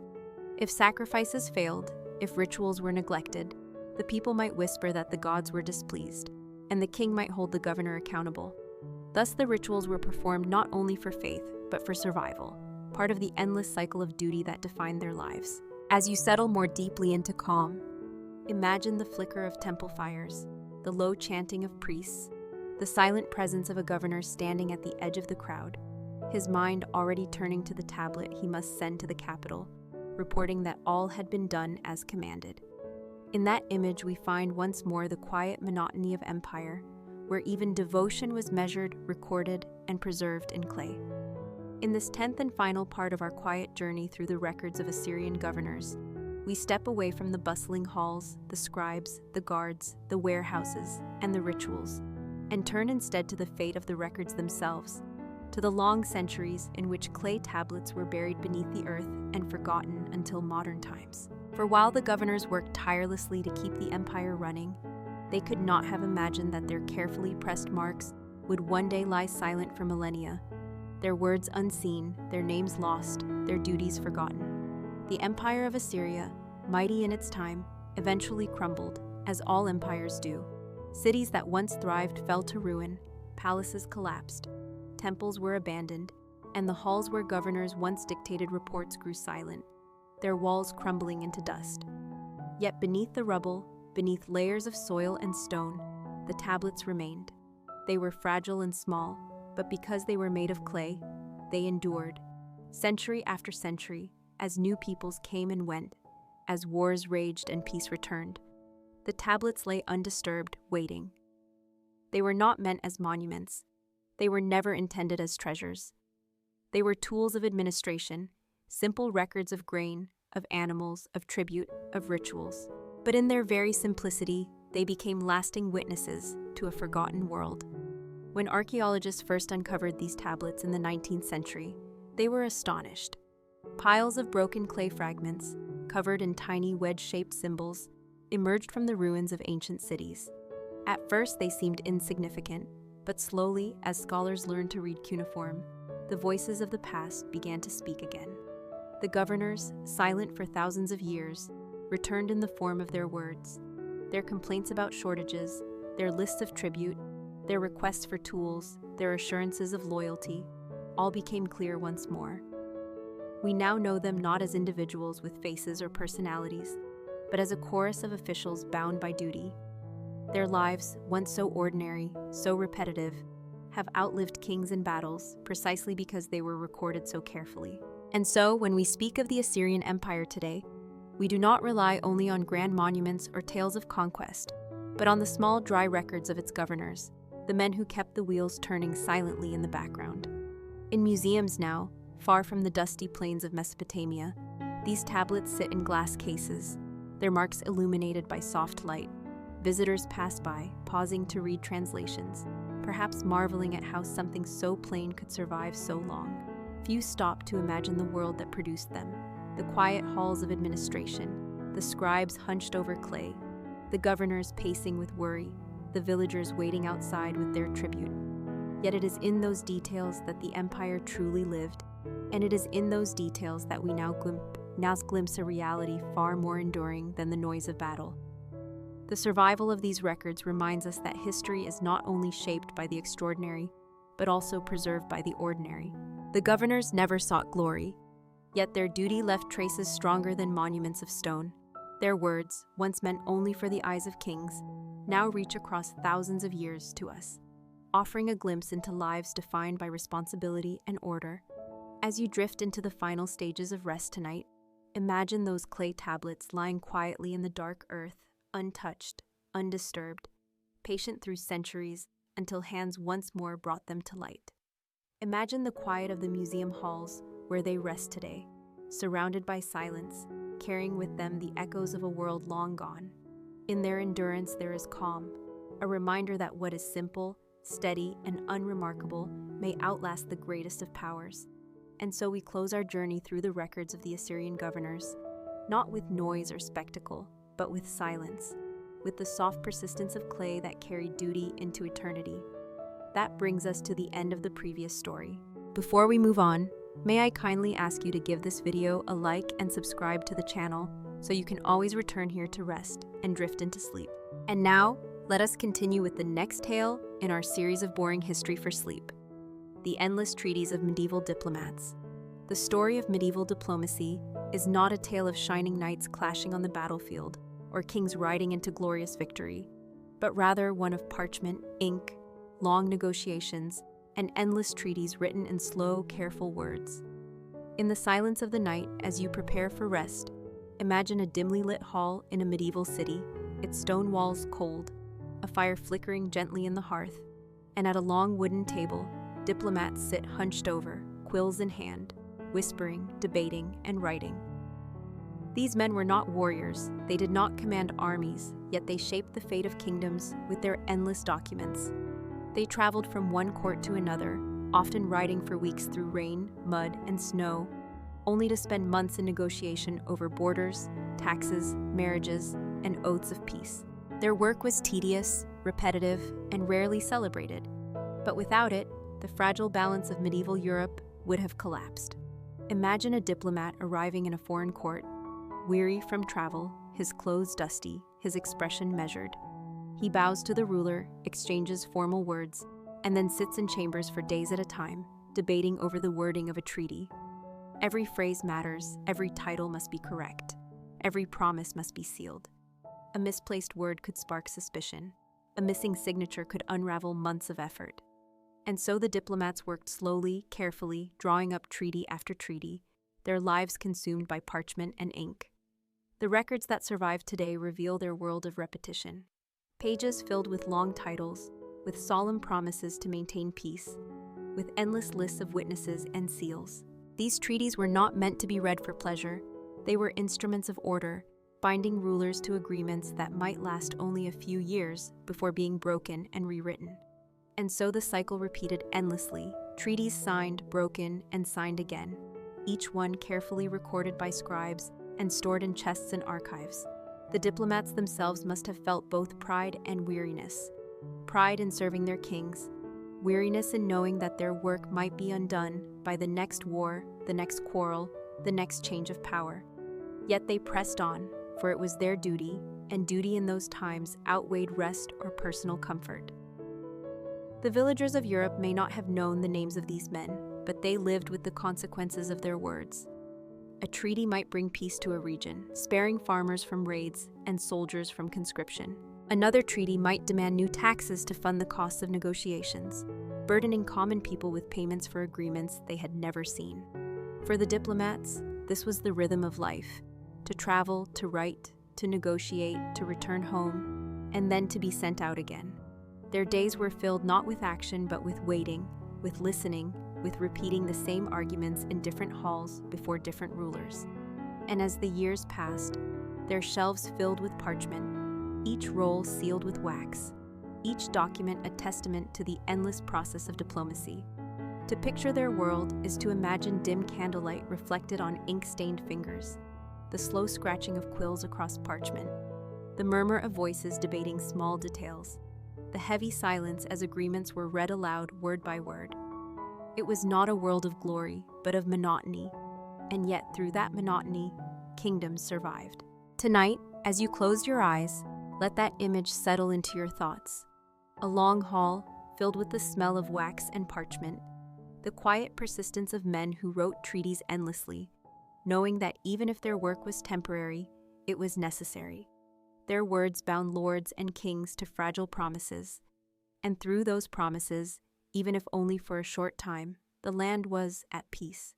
If sacrifices failed, if rituals were neglected, the people might whisper that the gods were displeased, and the king might hold the governor accountable. Thus the rituals were performed not only for faith, but for survival, part of the endless cycle of duty that defined their lives. As you settle more deeply into calm, imagine the flicker of temple fires, the low chanting of priests, the silent presence of a governor standing at the edge of the crowd, his mind already turning to the tablet he must send to the capital, reporting that all had been done as commanded. In that image we find once more the quiet monotony of empire, where even devotion was measured, recorded, and preserved in clay. In this 10th and final part of our quiet journey through the records of Assyrian governors, we step away from the bustling halls, the scribes, the guards, the warehouses, and the rituals, and turn instead to the fate of the records themselves, to the long centuries in which clay tablets were buried beneath the earth and forgotten until modern times. For while the governors worked tirelessly to keep the empire running, they could not have imagined that their carefully pressed marks would one day lie silent for millennia, their words unseen, their names lost, their duties forgotten. The Empire of Assyria, mighty in its time, eventually crumbled, as all empires do. Cities that once thrived fell to ruin, palaces collapsed, temples were abandoned, and the halls where governors once dictated reports grew silent, their walls crumbling into dust. Yet beneath the rubble, beneath layers of soil and stone, the tablets remained. They were fragile and small, but because they were made of clay, they endured. Century after century, as new peoples came and went, as wars raged and peace returned, the tablets lay undisturbed, waiting. They were not meant as monuments. They were never intended as treasures. They were tools of administration, simple records of grain, of animals, of tribute, of rituals. But in their very simplicity, they became lasting witnesses to a forgotten world. When archaeologists first uncovered these tablets in the 19th century, they were astonished. Piles of broken clay fragments, covered in tiny wedge-shaped symbols, emerged from the ruins of ancient cities. At first, they seemed insignificant, but slowly, as scholars learned to read cuneiform, the voices of the past began to speak again. The governors, silent for thousands of years, returned in the form of their words. Their complaints about shortages, their lists of tribute, their requests for tools, their assurances of loyalty, all became clear once more. We now know them not as individuals with faces or personalities, but as a chorus of officials bound by duty. Their lives, once so ordinary, so repetitive, have outlived kings and battles precisely because they were recorded so carefully. And so, when we speak of the Assyrian Empire today, we do not rely only on grand monuments or tales of conquest, but on the small, dry records of its governors, the men who kept the wheels turning silently in the background. In museums now, far from the dusty plains of Mesopotamia, these tablets sit in glass cases, their marks illuminated by soft light. Visitors pass by, pausing to read translations, perhaps marveling at how something so plain could survive so long. Few stop to imagine the world that produced them, the quiet halls of administration, the scribes hunched over clay, the governors pacing with worry, the villagers waiting outside with their tribute. Yet it is in those details that the empire truly lived, and it is in those details that we now glimpse a reality far more enduring than the noise of battle. The survival of these records reminds us that history is not only shaped by the extraordinary, but also preserved by the ordinary. The governors never sought glory, yet their duty left traces stronger than monuments of stone. Their words, once meant only for the eyes of kings, now reach across thousands of years to us, offering a glimpse into lives defined by responsibility and order. As you drift into the final stages of rest tonight, imagine those clay tablets lying quietly in the dark earth, untouched, undisturbed, patient through centuries until hands once more brought them to light. Imagine the quiet of the museum halls where they rest today, surrounded by silence, carrying with them the echoes of a world long gone. In their endurance there is calm, a reminder that what is simple, steady, and unremarkable may outlast the greatest of powers. And so we close our journey through the records of the Assyrian governors, not with noise or spectacle, but with silence, with the soft persistence of clay that carried duty into eternity. That brings us to the end of the previous story. Before we move on, may I kindly ask you to give this video a like and subscribe to the channel so you can always return here to rest and drift into sleep. And now, let us continue with the next tale in our series of Boring History for Sleep: The Endless Treaties of Medieval Diplomats. The story of medieval diplomacy is not a tale of shining knights clashing on the battlefield or kings riding into glorious victory, but rather one of parchment, ink, long negotiations, and endless treaties written in slow, careful words. In the silence of the night, as you prepare for rest, imagine a dimly lit hall in a medieval city, its stone walls cold, a fire flickering gently in the hearth, and at a long wooden table, diplomats sit hunched over, quills in hand, whispering, debating, and writing. These men were not warriors, they did not command armies, yet they shaped the fate of kingdoms with their endless documents. They traveled from one court to another, often riding for weeks through rain, mud, and snow, only to spend months in negotiation over borders, taxes, marriages, and oaths of peace. Their work was tedious, repetitive, and rarely celebrated, but without it, the fragile balance of medieval Europe would have collapsed. Imagine a diplomat arriving in a foreign court, weary from travel, his clothes dusty, his expression measured. He bows to the ruler, exchanges formal words, and then sits in chambers for days at a time, debating over the wording of a treaty. Every phrase matters, every title must be correct, every promise must be sealed. A misplaced word could spark suspicion. A missing signature could unravel months of effort. And so the diplomats worked slowly, carefully, drawing up treaty after treaty, their lives consumed by parchment and ink. The records that survive today reveal their world of repetition. Pages filled with long titles, with solemn promises to maintain peace, with endless lists of witnesses and seals. These treaties were not meant to be read for pleasure. They were instruments of order, binding rulers to agreements that might last only a few years before being broken and rewritten. And so the cycle repeated endlessly, treaties signed, broken, and signed again, each one carefully recorded by scribes and stored in chests and archives. The diplomats themselves must have felt both pride and weariness. Pride in serving their kings, weariness in knowing that their work might be undone by the next war, the next quarrel, the next change of power. Yet they pressed on, for it was their duty, and duty in those times outweighed rest or personal comfort. The villagers of Europe may not have known the names of these men, but they lived with the consequences of their words. A treaty might bring peace to a region, sparing farmers from raids and soldiers from conscription. Another treaty might demand new taxes to fund the costs of negotiations, burdening common people with payments for agreements they had never seen. For the diplomats, this was the rhythm of life: to travel, to write, to negotiate, to return home, and then to be sent out again. Their days were filled not with action but with waiting, with listening, with repeating the same arguments in different halls before different rulers. And as the years passed, their shelves filled with parchment, each roll sealed with wax, each document a testament to the endless process of diplomacy. To picture their world is to imagine dim candlelight reflected on ink-stained fingers, the slow scratching of quills across parchment, the murmur of voices debating small details, the heavy silence as agreements were read aloud word by word. It was not a world of glory, but of monotony, and yet through that monotony, kingdoms survived. Tonight, as you close your eyes, let that image settle into your thoughts. A long hall filled with the smell of wax and parchment, the quiet persistence of men who wrote treaties endlessly, knowing that even if their work was temporary, it was necessary. Their words bound lords and kings to fragile promises, and through those promises, even if only for a short time, the land was at peace.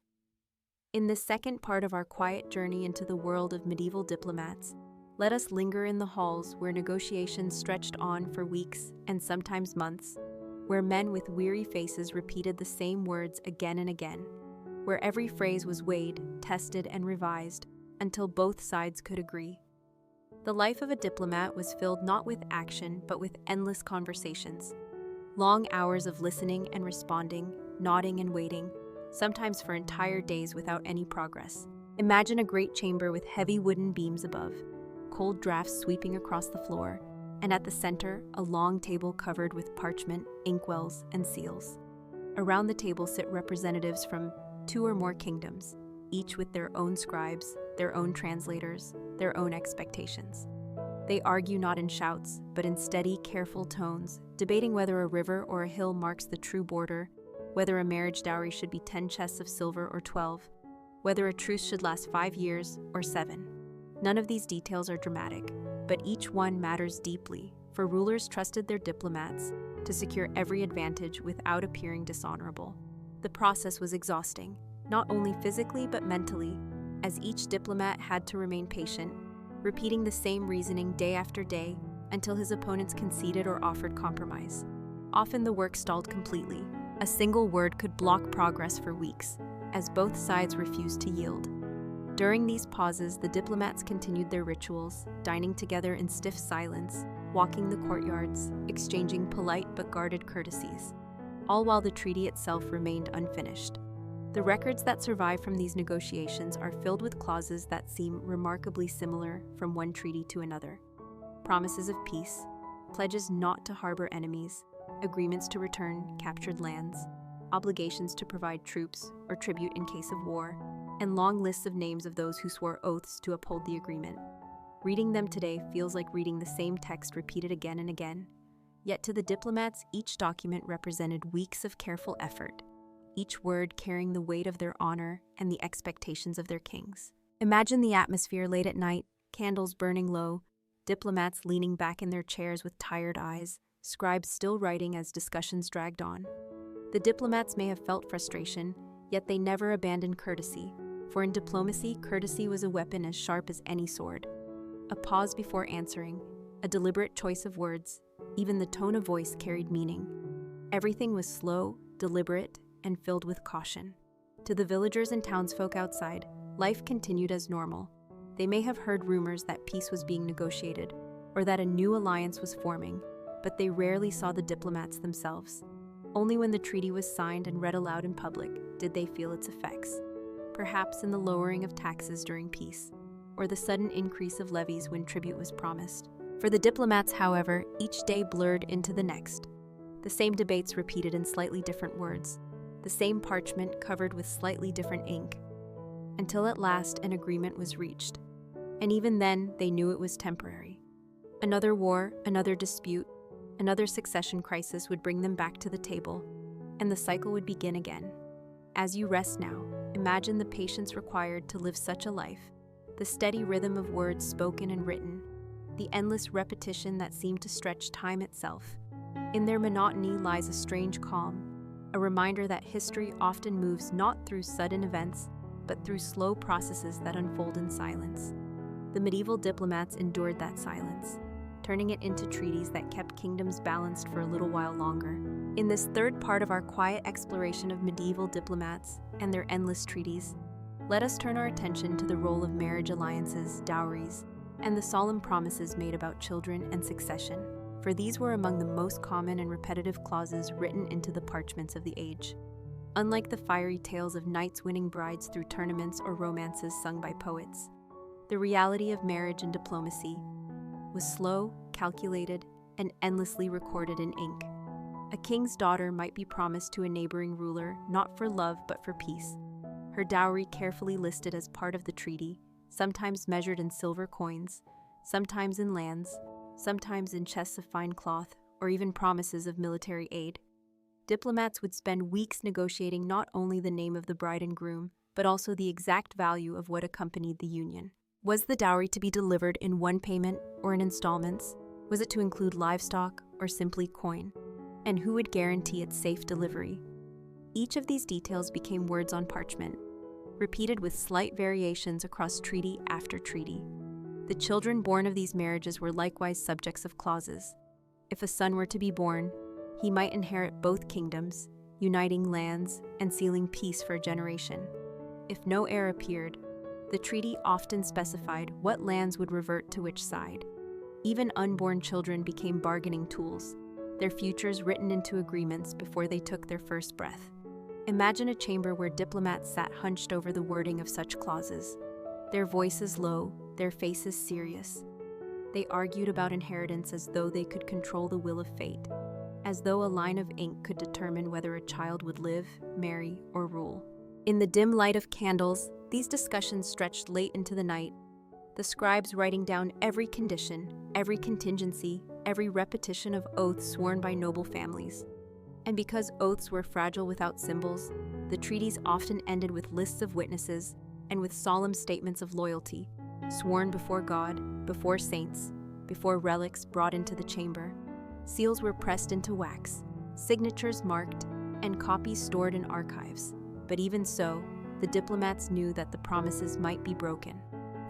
In this second part of our quiet journey into the world of medieval diplomats, let us linger in the halls where negotiations stretched on for weeks and sometimes months, where men with weary faces repeated the same words again and again, where every phrase was weighed, tested, and revised until both sides could agree. The life of a diplomat was filled not with action, but with endless conversations. Long hours of listening and responding, nodding and waiting, sometimes for entire days without any progress. Imagine a great chamber with heavy wooden beams above, cold drafts sweeping across the floor, and at the center, a long table covered with parchment, inkwells, and seals. Around the table sit representatives from 2 or more kingdoms, each with their own scribes, their own translators, their own expectations. They argue not in shouts, but in steady, careful tones, debating whether a river or a hill marks the true border, whether a marriage dowry should be 10 chests of silver or 12, whether a truce should last 5 years or 7. None of these details are dramatic, but each one matters deeply, for rulers trusted their diplomats to secure every advantage without appearing dishonorable. The process was exhausting, not only physically but mentally, as each diplomat had to remain patient, repeating the same reasoning day after day until his opponents conceded or offered compromise. Often the work stalled completely. A single word could block progress for weeks, as both sides refused to yield. During these pauses, the diplomats continued their rituals, dining together in stiff silence, walking the courtyards, exchanging polite but guarded courtesies. all while the treaty itself remained unfinished. The records that survive from these negotiations are filled with clauses that seem remarkably similar from one treaty to another. Promises of peace, pledges not to harbor enemies, agreements to return captured lands, obligations to provide troops or tribute in case of war, and long lists of names of those who swore oaths to uphold the agreement. Reading them today feels like reading the same text repeated again and again. Yet to the diplomats, each document represented weeks of careful effort, each word carrying the weight of their honor and the expectations of their kings. Imagine the atmosphere late at night, candles burning low, diplomats leaning back in their chairs with tired eyes, scribes still writing as discussions dragged on. The diplomats may have felt frustration, yet they never abandoned courtesy, for in diplomacy, courtesy was a weapon as sharp as any sword. A pause before answering, a deliberate choice of words, even the tone of voice carried meaning. Everything was slow, deliberate, and filled with caution. To the villagers and townsfolk outside, life continued as normal. They may have heard rumors that peace was being negotiated, or that a new alliance was forming, but they rarely saw the diplomats themselves. Only when the treaty was signed and read aloud in public did they feel its effects, perhaps in the lowering of taxes during peace, or the sudden increase of levies when tribute was promised. For the diplomats, however, each day blurred into the next. The same debates repeated in slightly different words, the same parchment covered with slightly different ink, until at last an agreement was reached. And even then, they knew it was temporary. Another war, another dispute, another succession crisis would bring them back to the table, and the cycle would begin again. As you rest now, imagine the patience required to live such a life, the steady rhythm of words spoken and written, the endless repetition that seemed to stretch time itself. In their monotony lies a strange calm, a reminder that history often moves not through sudden events, but through slow processes that unfold in silence. The medieval diplomats endured that silence, turning it into treaties that kept kingdoms balanced for a little while longer. In this third part of our quiet exploration of medieval diplomats and their endless treaties, let us turn our attention to the role of marriage alliances, dowries, and the solemn promises made about children and succession, for these were among the most common and repetitive clauses written into the parchments of the age. Unlike the fiery tales of knights winning brides through tournaments or romances sung by poets, the reality of marriage and diplomacy was slow, calculated, and endlessly recorded in ink. A king's daughter might be promised to a neighboring ruler not for love but for peace, her dowry carefully listed as part of the treaty, sometimes measured in silver coins, sometimes in lands, sometimes in chests of fine cloth, or even promises of military aid. Diplomats would spend weeks negotiating not only the name of the bride and groom, but also the exact value of what accompanied the union. Was the dowry to be delivered in one payment or in installments? Was it to include livestock or simply coin? And who would guarantee its safe delivery? Each of these details became words on parchment, repeated with slight variations across treaty after treaty. The children born of these marriages were likewise subjects of clauses. If a son were to be born, he might inherit both kingdoms, uniting lands and sealing peace for a generation. If no heir appeared, the treaty often specified what lands would revert to which side. Even unborn children became bargaining tools, their futures written into agreements before they took their first breath. Imagine a chamber where diplomats sat hunched over the wording of such clauses, their voices low, their faces serious. They argued about inheritance as though they could control the will of fate, as though a line of ink could determine whether a child would live, marry, or rule. In the dim light of candles, these discussions stretched late into the night, the scribes writing down every condition, every contingency, every repetition of oaths sworn by noble families. And because oaths were fragile without symbols, the treaties often ended with lists of witnesses and with solemn statements of loyalty, sworn before God, before saints, before relics brought into the chamber. Seals were pressed into wax, signatures marked, and copies stored in archives. But even so, the diplomats knew that the promises might be broken.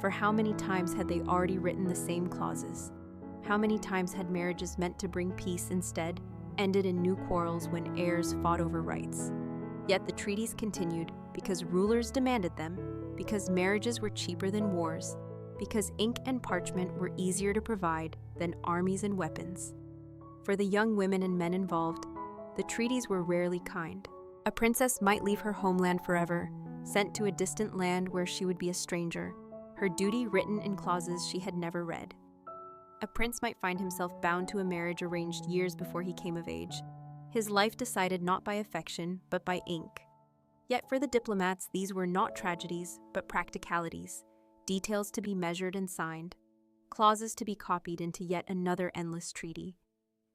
For how many times had they already written the same clauses? How many times had marriages meant to bring peace instead ended in new quarrels when heirs fought over rights? Yet the treaties continued because rulers demanded them, because marriages were cheaper than wars, because ink and parchment were easier to provide than armies and weapons. For the young women and men involved, The treaties were rarely kind. A princess might leave her homeland forever, sent to a distant land where she would be a stranger, her duty written in clauses she had never read. A prince might find himself bound to a marriage arranged years before he came of age, his life decided not by affection, but by ink. Yet for the diplomats, these were not tragedies, but practicalities, details to be measured and signed, clauses to be copied into yet another endless treaty.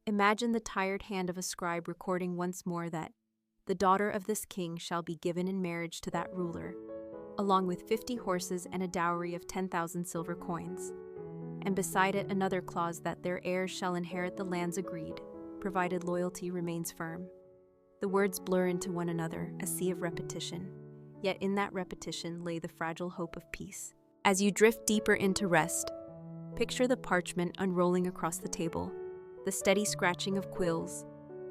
Imagine the tired hand of a scribe recording once more that the daughter of this king shall be given in marriage to that ruler, along with 50 horses and a dowry of 10,000 silver coins. And beside it another clause that their heirs shall inherit the lands agreed, provided loyalty remains firm. The words blur into one another, a sea of repetition. Yet in that repetition lay the fragile hope of peace. As you drift deeper into rest, picture the parchment unrolling across the table, the steady scratching of quills,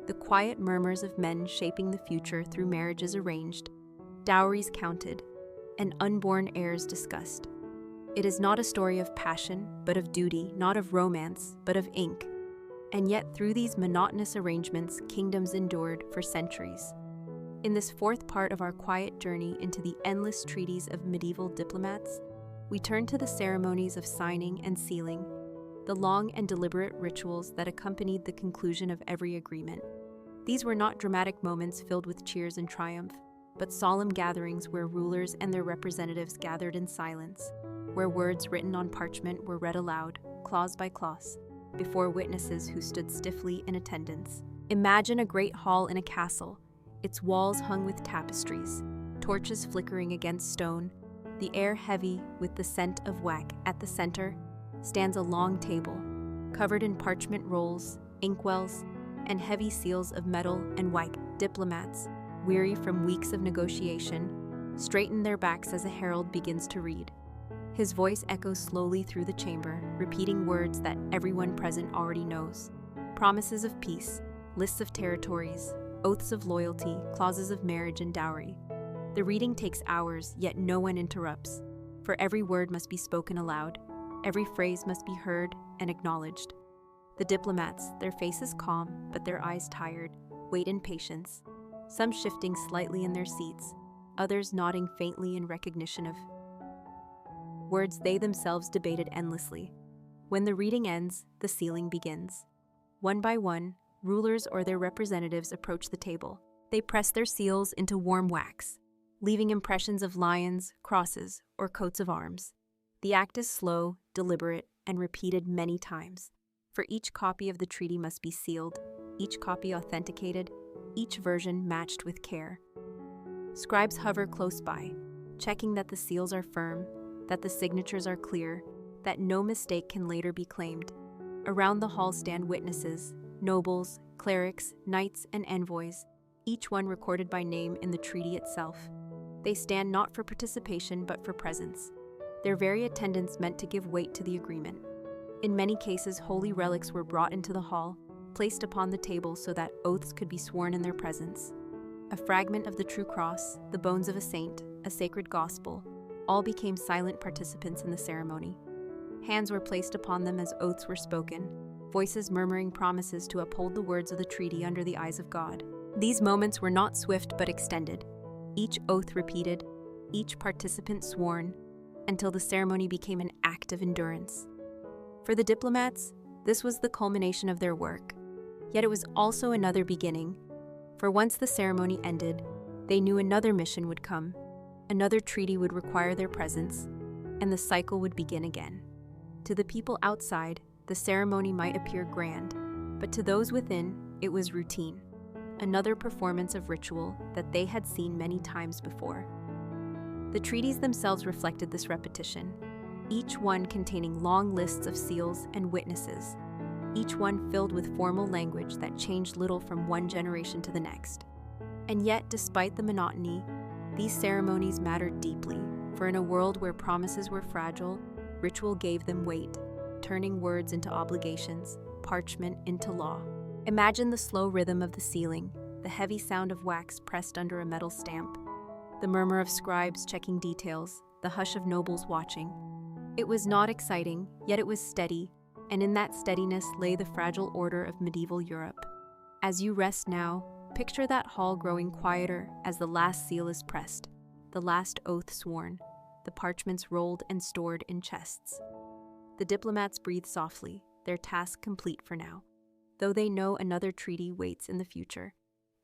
the quiet murmurs of men shaping the future through marriages arranged, dowries counted, and unborn heirs discussed. It is not a story of passion, but of duty, not of romance, but of ink. And yet through these monotonous arrangements, kingdoms endured for centuries. In this fourth part of our quiet journey into the endless treaties of medieval diplomats, we turn to the ceremonies of signing and sealing, the long and deliberate rituals that accompanied the conclusion of every agreement. These were not dramatic moments filled with cheers and triumph, but solemn gatherings where rulers and their representatives gathered in silence, where words written on parchment were read aloud, clause by clause, before witnesses who stood stiffly in attendance. Imagine a great hall in a castle, its walls hung with tapestries, torches flickering against stone, the air heavy with the scent of wax. At the center stands a long table, covered in parchment rolls, inkwells, and heavy seals of metal and wax. Diplomats, weary from weeks of negotiation, straighten their backs as a herald begins to read. His voice echoes slowly through the chamber, repeating words that everyone present already knows. Promises of peace, lists of territories, oaths of loyalty, clauses of marriage and dowry. The reading takes hours, yet no one interrupts, for every word must be spoken aloud, every phrase must be heard and acknowledged. The diplomats, their faces calm, but their eyes tired, wait in patience, some shifting slightly in their seats, others nodding faintly in recognition of words they themselves debated endlessly. When the reading ends, the sealing begins. One by one, rulers or their representatives approach the table. They press their seals into warm wax, leaving impressions of lions, crosses, or coats of arms. The act is slow, deliberate, and repeated many times, for each copy of the treaty must be sealed, each copy authenticated, each version matched with care. Scribes hover close by, checking that the seals are firm, that the signatures are clear, that no mistake can later be claimed. Around the hall stand witnesses, nobles, clerics, knights, and envoys, each one recorded by name in the treaty itself. They stand not for participation but for presence, their very attendance meant to give weight to the agreement. In many cases, holy relics were brought into the hall, placed upon the table so that oaths could be sworn in their presence. A fragment of the true cross, the bones of a saint, a sacred gospel, all became silent participants in the ceremony. Hands were placed upon them as oaths were spoken, voices murmuring promises to uphold the words of the treaty under the eyes of God. These moments were not swift but extended, each oath repeated, each participant sworn, until the ceremony became an act of endurance. For the diplomats, this was the culmination of their work, yet it was also another beginning, for once the ceremony ended, they knew another mission would come, another treaty would require their presence, and the cycle would begin again. To the people outside, the ceremony might appear grand, but to those within, it was routine, another performance of ritual that they had seen many times before. The treaties themselves reflected this repetition, each one containing long lists of seals and witnesses, each one filled with formal language that changed little from one generation to the next. And yet, despite the monotony, these ceremonies mattered deeply, for in a world where promises were fragile, ritual gave them weight, turning words into obligations, parchment into law. Imagine the slow rhythm of the sealing, the heavy sound of wax pressed under a metal stamp, the murmur of scribes checking details, the hush of nobles watching. It was not exciting, yet it was steady, and in that steadiness lay the fragile order of medieval Europe. As you rest now, Picture that hall growing quieter as the last seal is pressed, the last oath sworn, the parchments rolled and stored in chests. The diplomats breathe softly, their task complete for now, though they know another treaty waits in the future.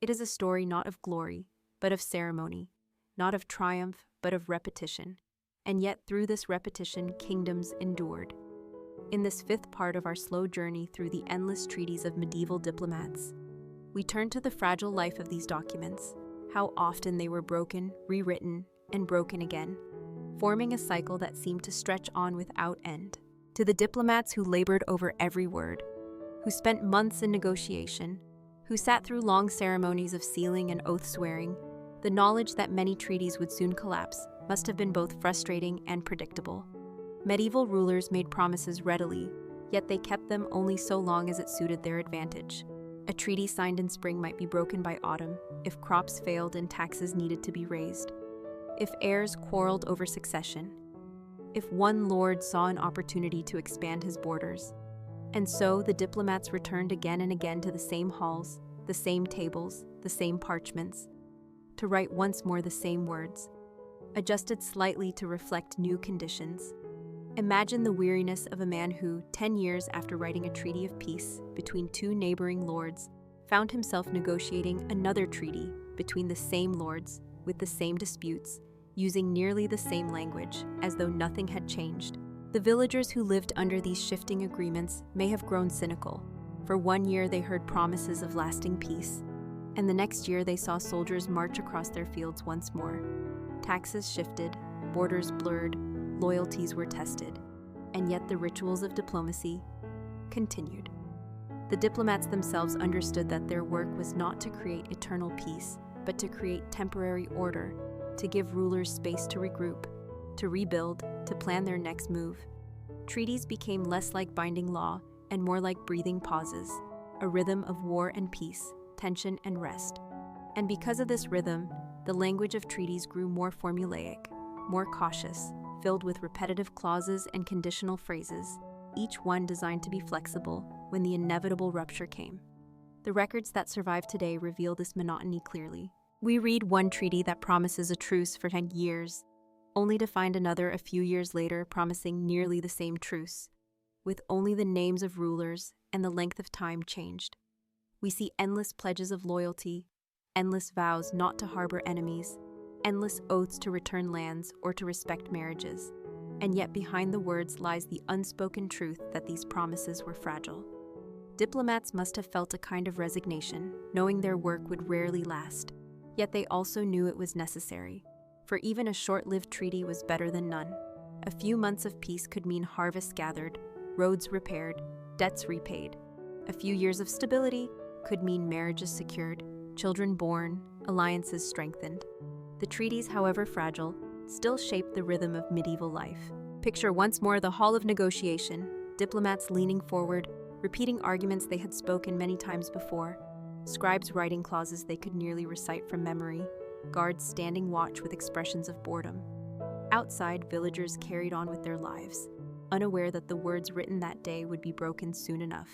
It is a story not of glory, but of ceremony, not of triumph, but of repetition. And yet through this repetition, kingdoms endured. In this fifth part of our slow journey through the endless treaties of medieval diplomats, we turn to the fragile life of these documents, how often they were broken, rewritten, and broken again, forming a cycle that seemed to stretch on without end. To the diplomats who labored over every word, who spent months in negotiation, who sat through long ceremonies of sealing and oath-swearing, the knowledge that many treaties would soon collapse must have been both frustrating and predictable. Medieval rulers made promises readily, yet they kept them only so long as it suited their advantage. A treaty signed in spring might be broken by autumn if crops failed and taxes needed to be raised, if heirs quarreled over succession, if one lord saw an opportunity to expand his borders. And so the diplomats returned again and again to the same halls, the same tables, the same parchments, to write once more the same words, adjusted slightly to reflect new conditions. Imagine the weariness of a man who, 10 years after writing a treaty of peace between two neighboring lords, found himself negotiating another treaty between the same lords with the same disputes, using nearly the same language, as though nothing had changed. The villagers who lived under these shifting agreements may have grown cynical. For 1 year they heard promises of lasting peace, and the next year they saw soldiers march across their fields once more. Taxes shifted, borders blurred, loyalties were tested, and yet the rituals of diplomacy continued. The diplomats themselves understood that their work was not to create eternal peace, but to create temporary order, to give rulers space to regroup, to rebuild, to plan their next move. Treaties became less like binding law and more like breathing pauses, a rhythm of war and peace, tension and rest. And because of this rhythm, the language of treaties grew more formulaic, more cautious, filled with repetitive clauses and conditional phrases, each one designed to be flexible when the inevitable rupture came. The records that survive today reveal this monotony clearly. We read one treaty that promises a truce for 10 years, only to find another a few years later promising nearly the same truce, with only the names of rulers and the length of time changed. We see endless pledges of loyalty, endless vows not to harbor enemies, endless oaths to return lands or to respect marriages. And yet behind the words lies the unspoken truth that these promises were fragile. Diplomats must have felt a kind of resignation, knowing their work would rarely last. Yet they also knew it was necessary, for even a short-lived treaty was better than none. A few months of peace could mean harvests gathered, roads repaired, debts repaid. A few years of stability could mean marriages secured, children born, alliances strengthened. The treaties, however fragile, still shaped the rhythm of medieval life. Picture once more the hall of negotiation, diplomats leaning forward, repeating arguments they had spoken many times before, scribes writing clauses they could nearly recite from memory, guards standing watch with expressions of boredom. Outside, villagers carried on with their lives, unaware that the words written that day would be broken soon enough.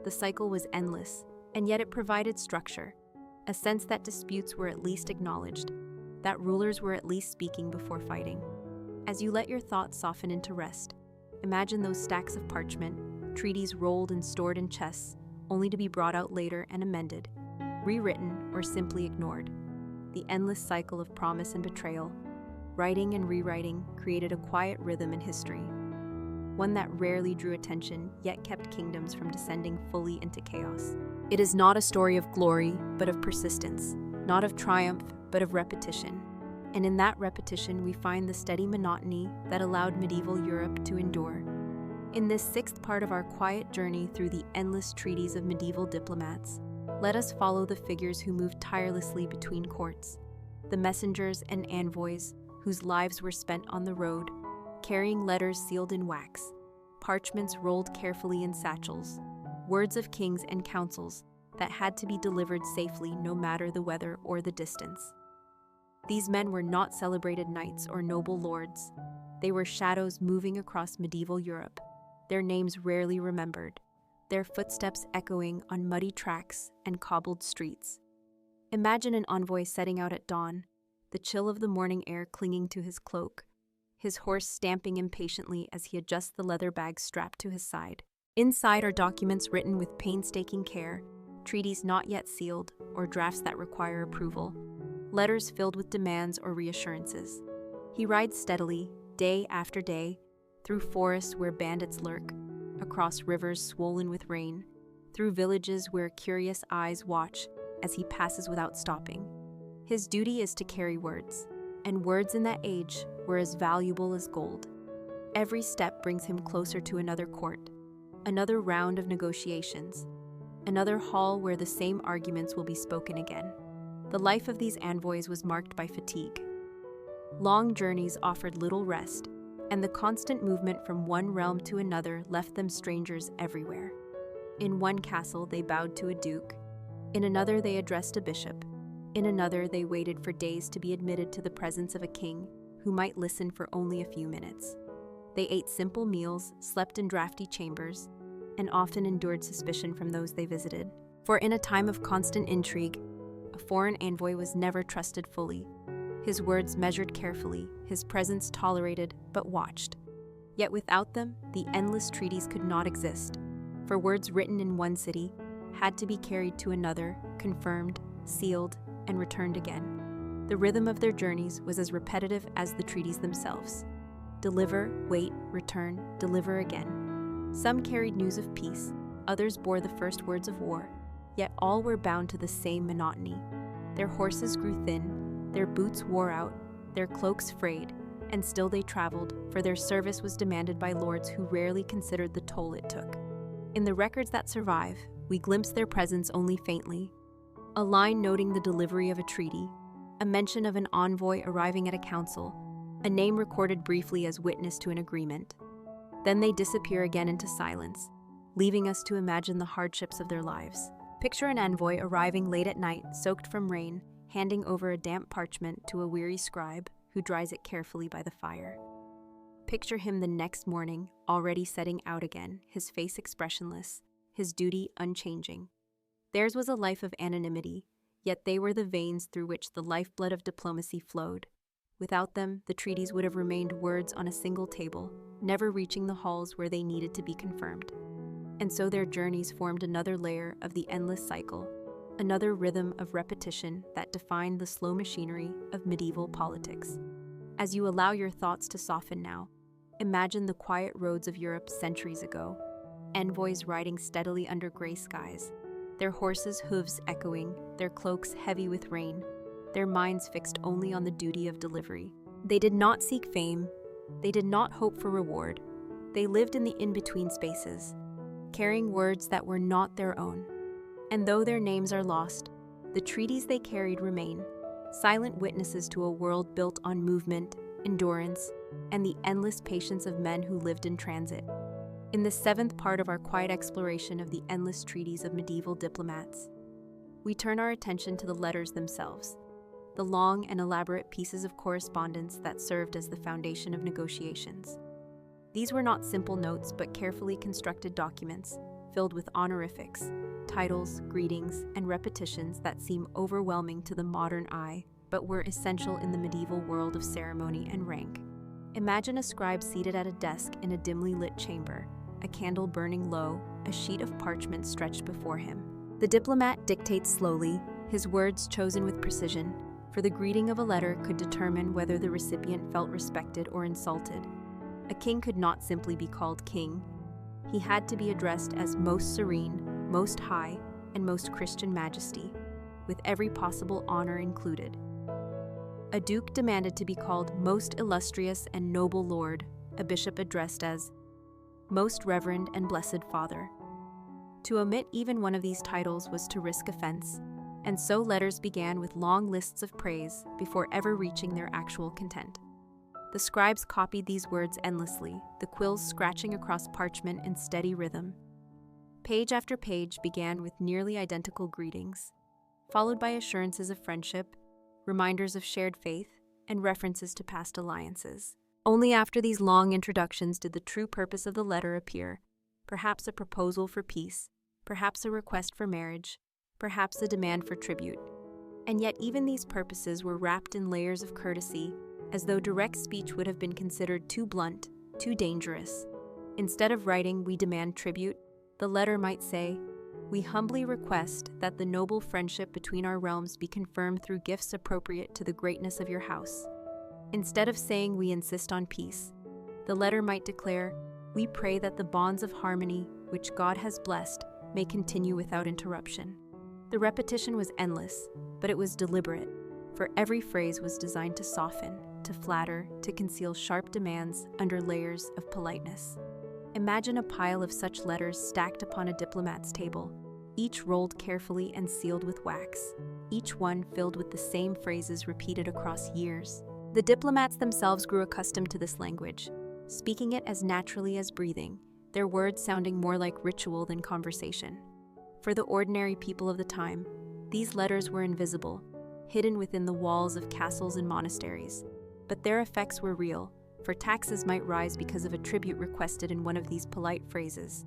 The cycle was endless, and yet it provided structure, a sense that disputes were at least acknowledged, that rulers were at least speaking before fighting. As you let your thoughts soften into rest, imagine those stacks of parchment, treaties rolled and stored in chests, only to be brought out later and amended, rewritten, or simply ignored. The endless cycle of promise and betrayal, writing and rewriting, created a quiet rhythm in history, one that rarely drew attention yet kept kingdoms from descending fully into chaos. It is not a story of glory, but of persistence, not of triumph, but of repetition. And in that repetition, we find the steady monotony that allowed medieval Europe to endure. In this sixth part of our quiet journey through the endless treaties of medieval diplomats, let us follow the figures who moved tirelessly between courts, the messengers and envoys whose lives were spent on the road, carrying letters sealed in wax, parchments rolled carefully in satchels, words of kings and councils that had to be delivered safely no matter the weather or the distance. These men were not celebrated knights or noble lords. They were shadows moving across medieval Europe, their names rarely remembered, their footsteps echoing on muddy tracks and cobbled streets. Imagine an envoy setting out at dawn, the chill of the morning air clinging to his cloak, his horse stamping impatiently as he adjusts the leather bag strapped to his side. Inside are documents written with painstaking care, treaties not yet sealed, or drafts that require approval, letters filled with demands or reassurances. He rides steadily, day after day, through forests where bandits lurk, across rivers swollen with rain, through villages where curious eyes watch as he passes without stopping. His duty is to carry words, and words in that age were as valuable as gold. Every step brings him closer to another court, another round of negotiations, another hall where the same arguments will be spoken again. The life of these envoys was marked by fatigue. Long journeys offered little rest, and the constant movement from one realm to another left them strangers everywhere. In one castle they bowed to a duke, in another they addressed a bishop, in another they waited for days to be admitted to the presence of a king who might listen for only a few minutes. They ate simple meals, slept in drafty chambers, and often endured suspicion from those they visited. For in a time of constant intrigue, a foreign envoy was never trusted fully. His words measured carefully, his presence tolerated but watched. Yet without them, the endless treaties could not exist, for words written in one city had to be carried to another, confirmed, sealed, and returned again. The rhythm of their journeys was as repetitive as the treaties themselves. Deliver, wait, return, deliver again. Some carried news of peace, others bore the first words of war, yet all were bound to the same monotony. Their horses grew thin, their boots wore out, their cloaks frayed, and still they traveled, for their service was demanded by lords who rarely considered the toll it took. In the records that survive, we glimpse their presence only faintly. A line noting the delivery of a treaty, a mention of an envoy arriving at a council, a name recorded briefly as witness to an agreement. Then they disappear again into silence, leaving us to imagine the hardships of their lives. Picture an envoy arriving late at night, soaked from rain, handing over a damp parchment to a weary scribe who dries it carefully by the fire. Picture him the next morning, already setting out again, his face expressionless, his duty unchanging. Theirs was a life of anonymity, yet they were the veins through which the lifeblood of diplomacy flowed. Without them, the treaties would have remained words on a single table, never reaching the halls where they needed to be confirmed. And so their journeys formed another layer of the endless cycle, another rhythm of repetition that defined the slow machinery of medieval politics. As you allow your thoughts to soften now, imagine the quiet roads of Europe centuries ago, envoys riding steadily under gray skies, their horses' hooves echoing, their cloaks heavy with rain, their minds fixed only on the duty of delivery. They did not seek fame, they did not hope for reward, they lived in the in-between spaces, carrying words that were not their own. And though their names are lost, the treaties they carried remain, silent witnesses to a world built on movement, endurance, and the endless patience of men who lived in transit. In the seventh part of our quiet exploration of the endless treaties of medieval diplomats, we turn our attention to the letters themselves, the long and elaborate pieces of correspondence that served as the foundation of negotiations. These were not simple notes but carefully constructed documents, filled with honorifics, titles, greetings, and repetitions that seem overwhelming to the modern eye, but were essential in the medieval world of ceremony and rank. Imagine a scribe seated at a desk in a dimly lit chamber, a candle burning low, a sheet of parchment stretched before him. The diplomat dictates slowly, his words chosen with precision, for the greeting of a letter could determine whether the recipient felt respected or insulted. A king could not simply be called king. He had to be addressed as Most Serene, Most High, and Most Christian Majesty, with every possible honor included. A duke demanded to be called Most Illustrious and Noble Lord, a bishop addressed as Most Reverend and Blessed Father. To omit even one of these titles was to risk offense, and so letters began with long lists of praise before ever reaching their actual content. The scribes copied these words endlessly, the quills scratching across parchment in steady rhythm. Page after page began with nearly identical greetings, followed by assurances of friendship, reminders of shared faith, and references to past alliances. Only after these long introductions did the true purpose of the letter appear, perhaps a proposal for peace, perhaps a request for marriage, perhaps a demand for tribute. And yet even these purposes were wrapped in layers of courtesy, as though direct speech would have been considered too blunt, too dangerous. Instead of writing, "We demand tribute," the letter might say, "We humbly request that the noble friendship between our realms be confirmed through gifts appropriate to the greatness of your house." Instead of saying, "We insist on peace," the letter might declare, "We pray that the bonds of harmony, which God has blessed, may continue without interruption." The repetition was endless, but it was deliberate, for every phrase was designed to soften, to flatter, to conceal sharp demands under layers of politeness. Imagine a pile of such letters stacked upon a diplomat's table, each rolled carefully and sealed with wax, each one filled with the same phrases repeated across years. The diplomats themselves grew accustomed to this language, speaking it as naturally as breathing, their words sounding more like ritual than conversation. For the ordinary people of the time, these letters were invisible, hidden within the walls of castles and monasteries. But their effects were real, for taxes might rise because of a tribute requested in one of these polite phrases,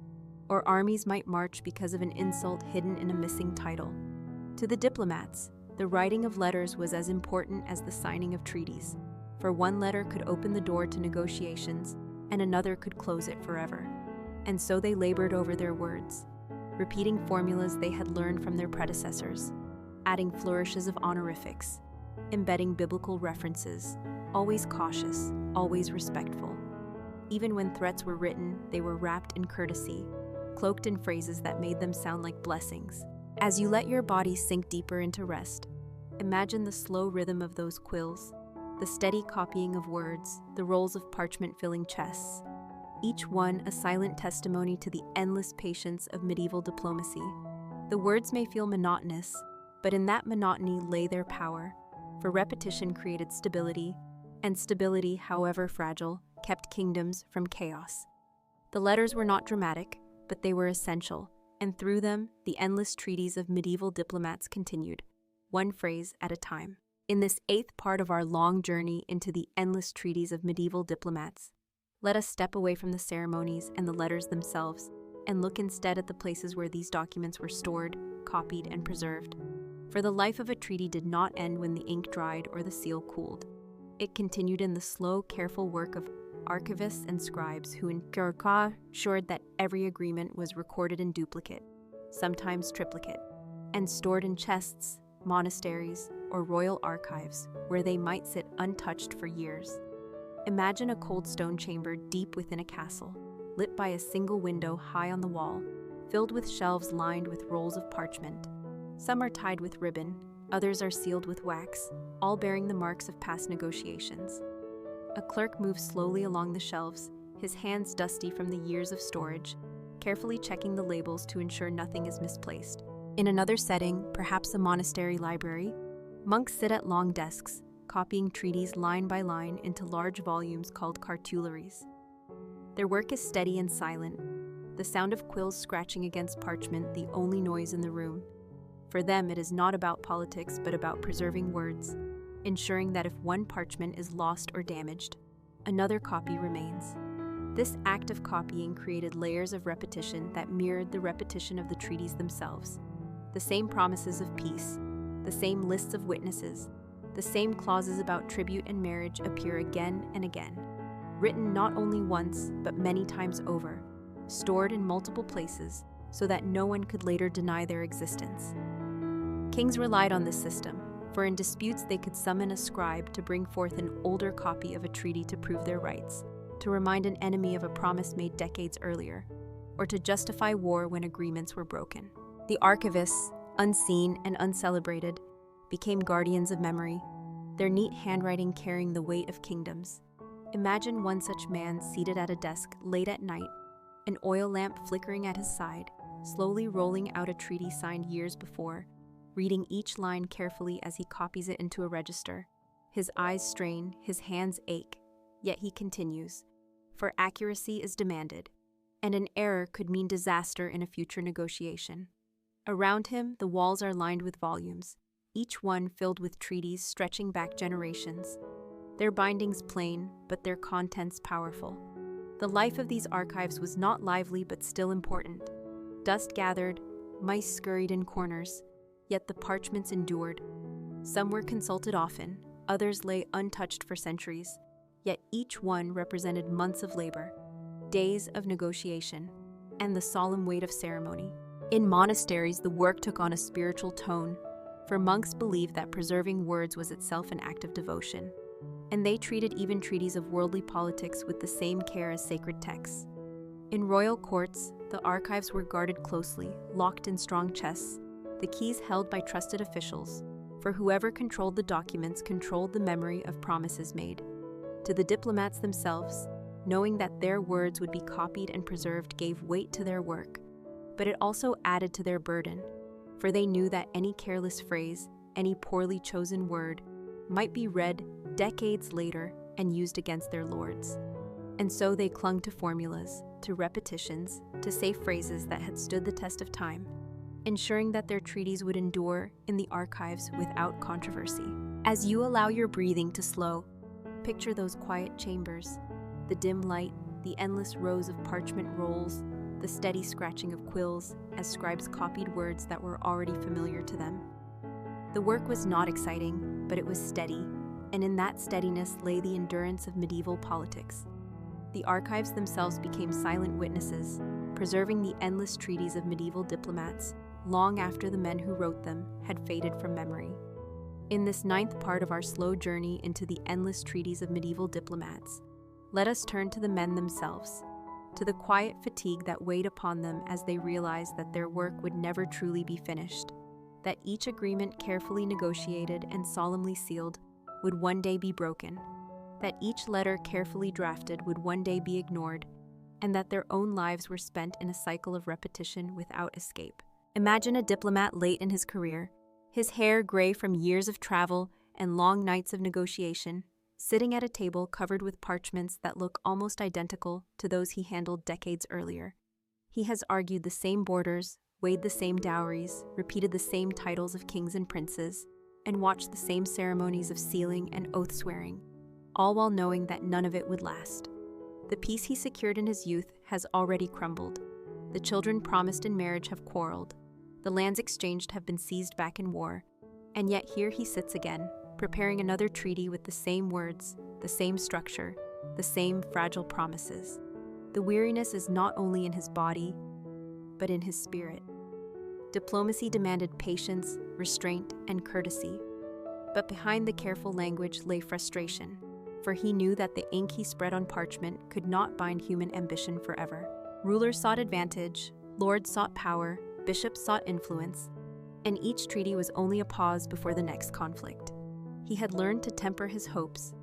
or armies might march because of an insult hidden in a missing title. To the diplomats, the writing of letters was as important as the signing of treaties, for one letter could open the door to negotiations, and another could close it forever. And so they labored over their words, repeating formulas they had learned from their predecessors, adding flourishes of honorifics, embedding biblical references, always cautious, always respectful. Even when threats were written, they were wrapped in courtesy, cloaked in phrases that made them sound like blessings. As you let your body sink deeper into rest, imagine the slow rhythm of those quills, the steady copying of words, the rolls of parchment filling chests, each one a silent testimony to the endless patience of medieval diplomacy. The words may feel monotonous, but in that monotony lay their power, for repetition created stability, and stability, however fragile, kept kingdoms from chaos. The letters were not dramatic, but they were essential, and through them, the endless treaties of medieval diplomats continued, one phrase at a time. In this 8th part of our long journey into the endless treaties of medieval diplomats, let us step away from the ceremonies and the letters themselves, and look instead at the places where these documents were stored, copied, and preserved. For the life of a treaty did not end when the ink dried or the seal cooled. It continued in the slow, careful work of archivists and scribes who ensured that every agreement was recorded in duplicate, sometimes triplicate, and stored in chests, monasteries, or royal archives where they might sit untouched for years. Imagine a cold stone chamber deep within a castle, lit by a single window high on the wall, filled with shelves lined with rolls of parchment. Some are tied with ribbon, others are sealed with wax, all bearing the marks of past negotiations. A clerk moves slowly along the shelves, his hands dusty from the years of storage, carefully checking the labels to ensure nothing is misplaced. In another setting, perhaps a monastery library, monks sit at long desks, copying treaties line by line into large volumes called cartularies. Their work is steady and silent, the sound of quills scratching against parchment the only noise in the room. For them, it is not about politics, but about preserving words, ensuring that if one parchment is lost or damaged, another copy remains. This act of copying created layers of repetition that mirrored the repetition of the treaties themselves. The same promises of peace, the same lists of witnesses, the same clauses about tribute and marriage appear again and again, written not only once, but many times over, stored in multiple places so that no one could later deny their existence. Kings relied on this system, for in disputes they could summon a scribe to bring forth an older copy of a treaty to prove their rights, to remind an enemy of a promise made decades earlier, or to justify war when agreements were broken. The archivists, unseen and uncelebrated, became guardians of memory, their neat handwriting carrying the weight of kingdoms. Imagine one such man seated at a desk late at night, an oil lamp flickering at his side, slowly rolling out a treaty signed years before, reading each line carefully as he copies it into a register. His eyes strain, his hands ache, yet he continues, for accuracy is demanded, and an error could mean disaster in a future negotiation. Around him, the walls are lined with volumes, each one filled with treaties stretching back generations. Their bindings plain, but their contents powerful. The life of these archives was not lively but still important. Dust gathered, mice scurried in corners, yet the parchments endured. Some were consulted often, others lay untouched for centuries, yet each one represented months of labor, days of negotiation, and the solemn weight of ceremony. In monasteries, the work took on a spiritual tone, for monks believed that preserving words was itself an act of devotion, and they treated even treaties of worldly politics with the same care as sacred texts. In royal courts, the archives were guarded closely, locked in strong chests, the keys held by trusted officials, for whoever controlled the documents controlled the memory of promises made. To the diplomats themselves, knowing that their words would be copied and preserved gave weight to their work, but it also added to their burden, for they knew that any careless phrase, any poorly chosen word, might be read decades later and used against their lords. And so they clung to formulas, to repetitions, to safe phrases that had stood the test of time, ensuring that their treaties would endure in the archives without controversy. As you allow your breathing to slow, picture those quiet chambers, the dim light, the endless rows of parchment rolls, the steady scratching of quills as scribes copied words that were already familiar to them. The work was not exciting, but it was steady, and in that steadiness lay the endurance of medieval politics. The archives themselves became silent witnesses, preserving the endless treaties of medieval diplomats long after the men who wrote them had faded from memory. In this ninth part of our slow journey into the endless treaties of medieval diplomats, let us turn to the men themselves, to the quiet fatigue that weighed upon them as they realized that their work would never truly be finished, that each agreement carefully negotiated and solemnly sealed would one day be broken, that each letter carefully drafted would one day be ignored, and that their own lives were spent in a cycle of repetition without escape. Imagine a diplomat late in his career, his hair gray from years of travel and long nights of negotiation, sitting at a table covered with parchments that look almost identical to those he handled decades earlier. He has argued the same borders, weighed the same dowries, repeated the same titles of kings and princes, and watched the same ceremonies of sealing and oath-swearing, all while knowing that none of it would last. The peace he secured in his youth has already crumbled. The children promised in marriage have quarreled. The lands exchanged have been seized back in war. And yet here he sits again, preparing another treaty with the same words, the same structure, the same fragile promises. The weariness is not only in his body, but in his spirit. Diplomacy demanded patience, restraint, and courtesy. But behind the careful language lay frustration, for he knew that the ink he spread on parchment could not bind human ambition forever. Rulers sought advantage, lords sought power, bishops sought influence, and each treaty was only a pause before the next conflict. He had learned to temper his hopes,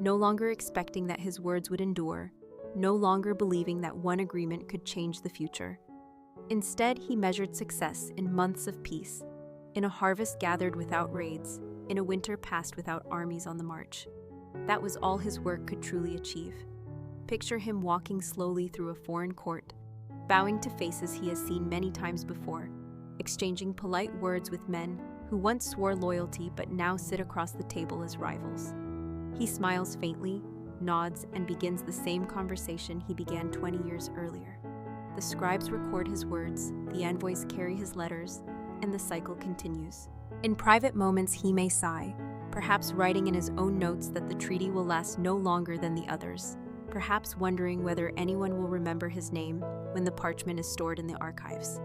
no longer expecting that his words would endure, no longer believing that one agreement could change the future. Instead, he measured success in months of peace, in a harvest gathered without raids, in a winter passed without armies on the march. That was all his work could truly achieve. Picture him walking slowly through a foreign court, bowing to faces he has seen many times before, exchanging polite words with men who once swore loyalty but now sit across the table as rivals. He smiles faintly, nods, and begins the same conversation he began 20 years earlier. The scribes record his words, the envoys carry his letters, and the cycle continues. In private moments he may sigh, perhaps writing in his own notes that the treaty will last no longer than the others, perhaps wondering whether anyone will remember his name when the parchment is stored in the archives.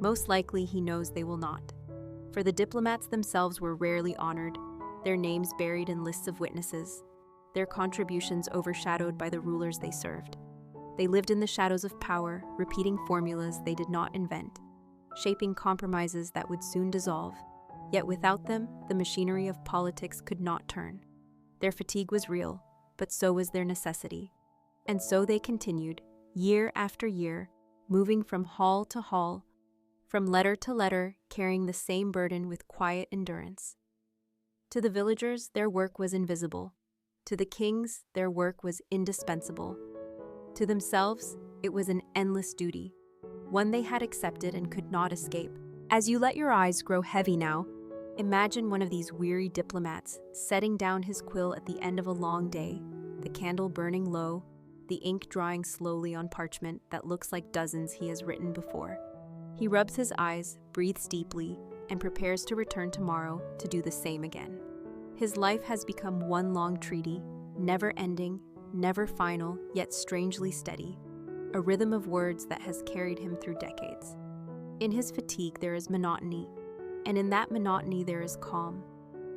Most likely he knows they will not, for the diplomats themselves were rarely honored, their names buried in lists of witnesses, their contributions overshadowed by the rulers they served. They lived in the shadows of power, repeating formulas they did not invent, shaping compromises that would soon dissolve. Yet without them, the machinery of politics could not turn. Their fatigue was real, but so was their necessity. And so they continued, year after year, moving from hall to hall, from letter to letter, carrying the same burden with quiet endurance. To the villagers, their work was invisible. To the kings, their work was indispensable. To themselves, it was an endless duty, one they had accepted and could not escape. As you let your eyes grow heavy now, imagine one of these weary diplomats setting down his quill at the end of a long day, the candle burning low, the ink drying slowly on parchment that looks like dozens he has written before. He rubs his eyes, breathes deeply, and prepares to return tomorrow to do the same again. His life has become one long treaty, never ending, never final, yet strangely steady, a rhythm of words that has carried him through decades. In his fatigue there is monotony, and in that monotony there is calm,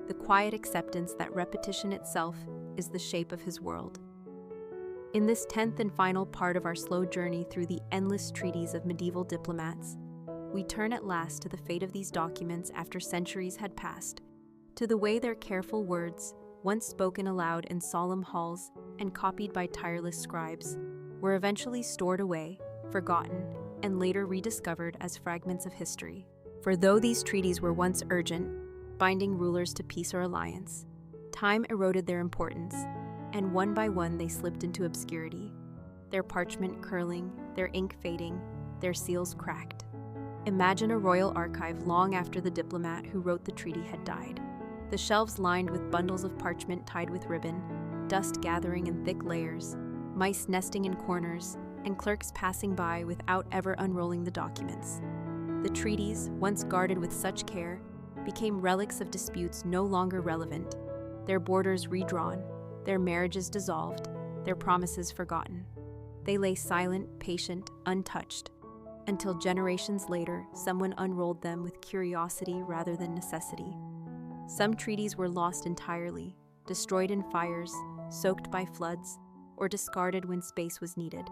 the quiet acceptance that repetition itself is the shape of his world. In this 10th and final part of our slow journey through the endless treaties of medieval diplomats, we turn at last to the fate of these documents after centuries had passed, to the way their careful words, once spoken aloud in solemn halls and copied by tireless scribes, were eventually stored away, forgotten, and later rediscovered as fragments of history. For though these treaties were once urgent, binding rulers to peace or alliance, time eroded their importance, and one by one they slipped into obscurity, their parchment curling, their ink fading, their seals cracked. Imagine a royal archive long after the diplomat who wrote the treaty had died. The shelves lined with bundles of parchment tied with ribbon, dust gathering in thick layers, mice nesting in corners, and clerks passing by without ever unrolling the documents. The treaties, once guarded with such care, became relics of disputes no longer relevant, their borders redrawn, their marriages dissolved, their promises forgotten. They lay silent, patient, untouched, until generations later someone unrolled them with curiosity rather than necessity. Some treaties were lost entirely, destroyed in fires, soaked by floods, or discarded when space was needed.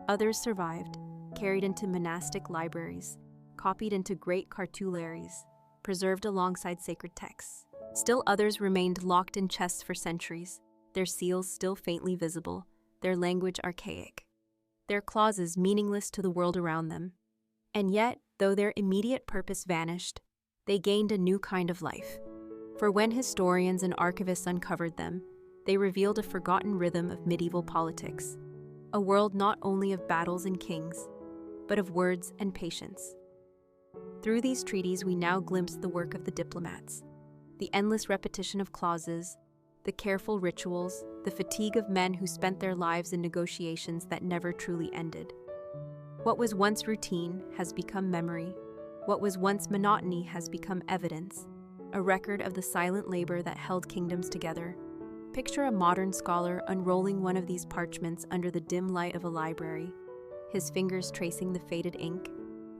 Others survived, carried into monastic libraries, copied into great cartularies, preserved alongside sacred texts. Still others remained locked in chests for centuries, their seals still faintly visible, their language archaic, their clauses meaningless to the world around them. And yet, though their immediate purpose vanished, they gained a new kind of life. For when historians and archivists uncovered them, they revealed a forgotten rhythm of medieval politics, a world not only of battles and kings, but of words and patience. Through these treaties we now glimpse the work of the diplomats, the endless repetition of clauses, the careful rituals, the fatigue of men who spent their lives in negotiations that never truly ended. What was once routine has become memory. What was once monotony has become evidence, a record of the silent labor that held kingdoms together. Picture a modern scholar unrolling one of these parchments under the dim light of a library, his fingers tracing the faded ink,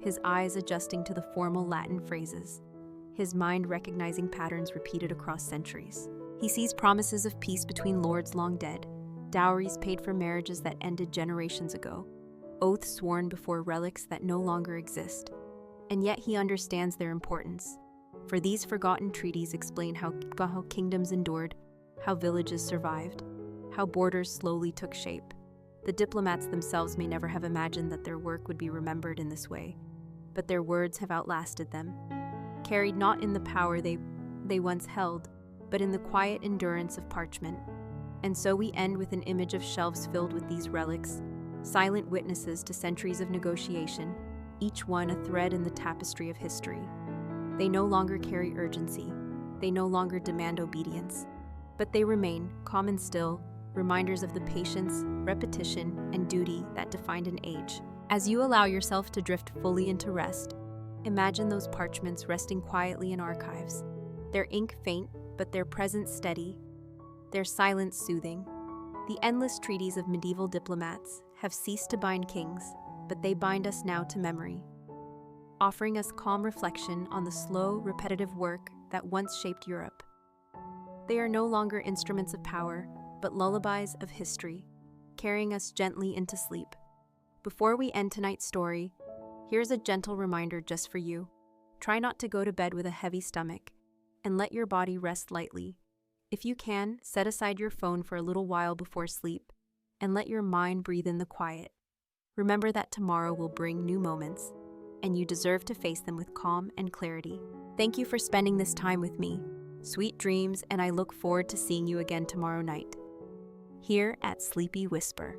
his eyes adjusting to the formal Latin phrases, his mind recognizing patterns repeated across centuries. He sees promises of peace between lords long dead, dowries paid for marriages that ended generations ago, oaths sworn before relics that no longer exist. And yet he understands their importance, for these forgotten treaties explain how kingdoms endured, how villages survived, how borders slowly took shape. The diplomats themselves may never have imagined that their work would be remembered in this way, but their words have outlasted them, carried not in the power they once held, but in the quiet endurance of parchment. And so we end with an image of shelves filled with these relics, silent witnesses to centuries of negotiation, each one a thread in the tapestry of history. They no longer carry urgency, they no longer demand obedience, but they remain, calm and still, reminders of the patience, repetition, and duty that defined an age. As you allow yourself to drift fully into rest, imagine those parchments resting quietly in archives, their ink faint, but their presence steady, their silence soothing. The endless treaties of medieval diplomats have ceased to bind kings, but they bind us now to memory, offering us calm reflection on the slow, repetitive work that once shaped Europe. They are no longer instruments of power, but lullabies of history, carrying us gently into sleep. Before we end tonight's story, here's a gentle reminder just for you. Try not to go to bed with a heavy stomach, and let your body rest lightly. If you can, set aside your phone for a little while before sleep, and let your mind breathe in the quiet. Remember that tomorrow will bring new moments, and you deserve to face them with calm and clarity. Thank you for spending this time with me. Sweet dreams, and I look forward to seeing you again tomorrow night, here at Sleepy Whisper.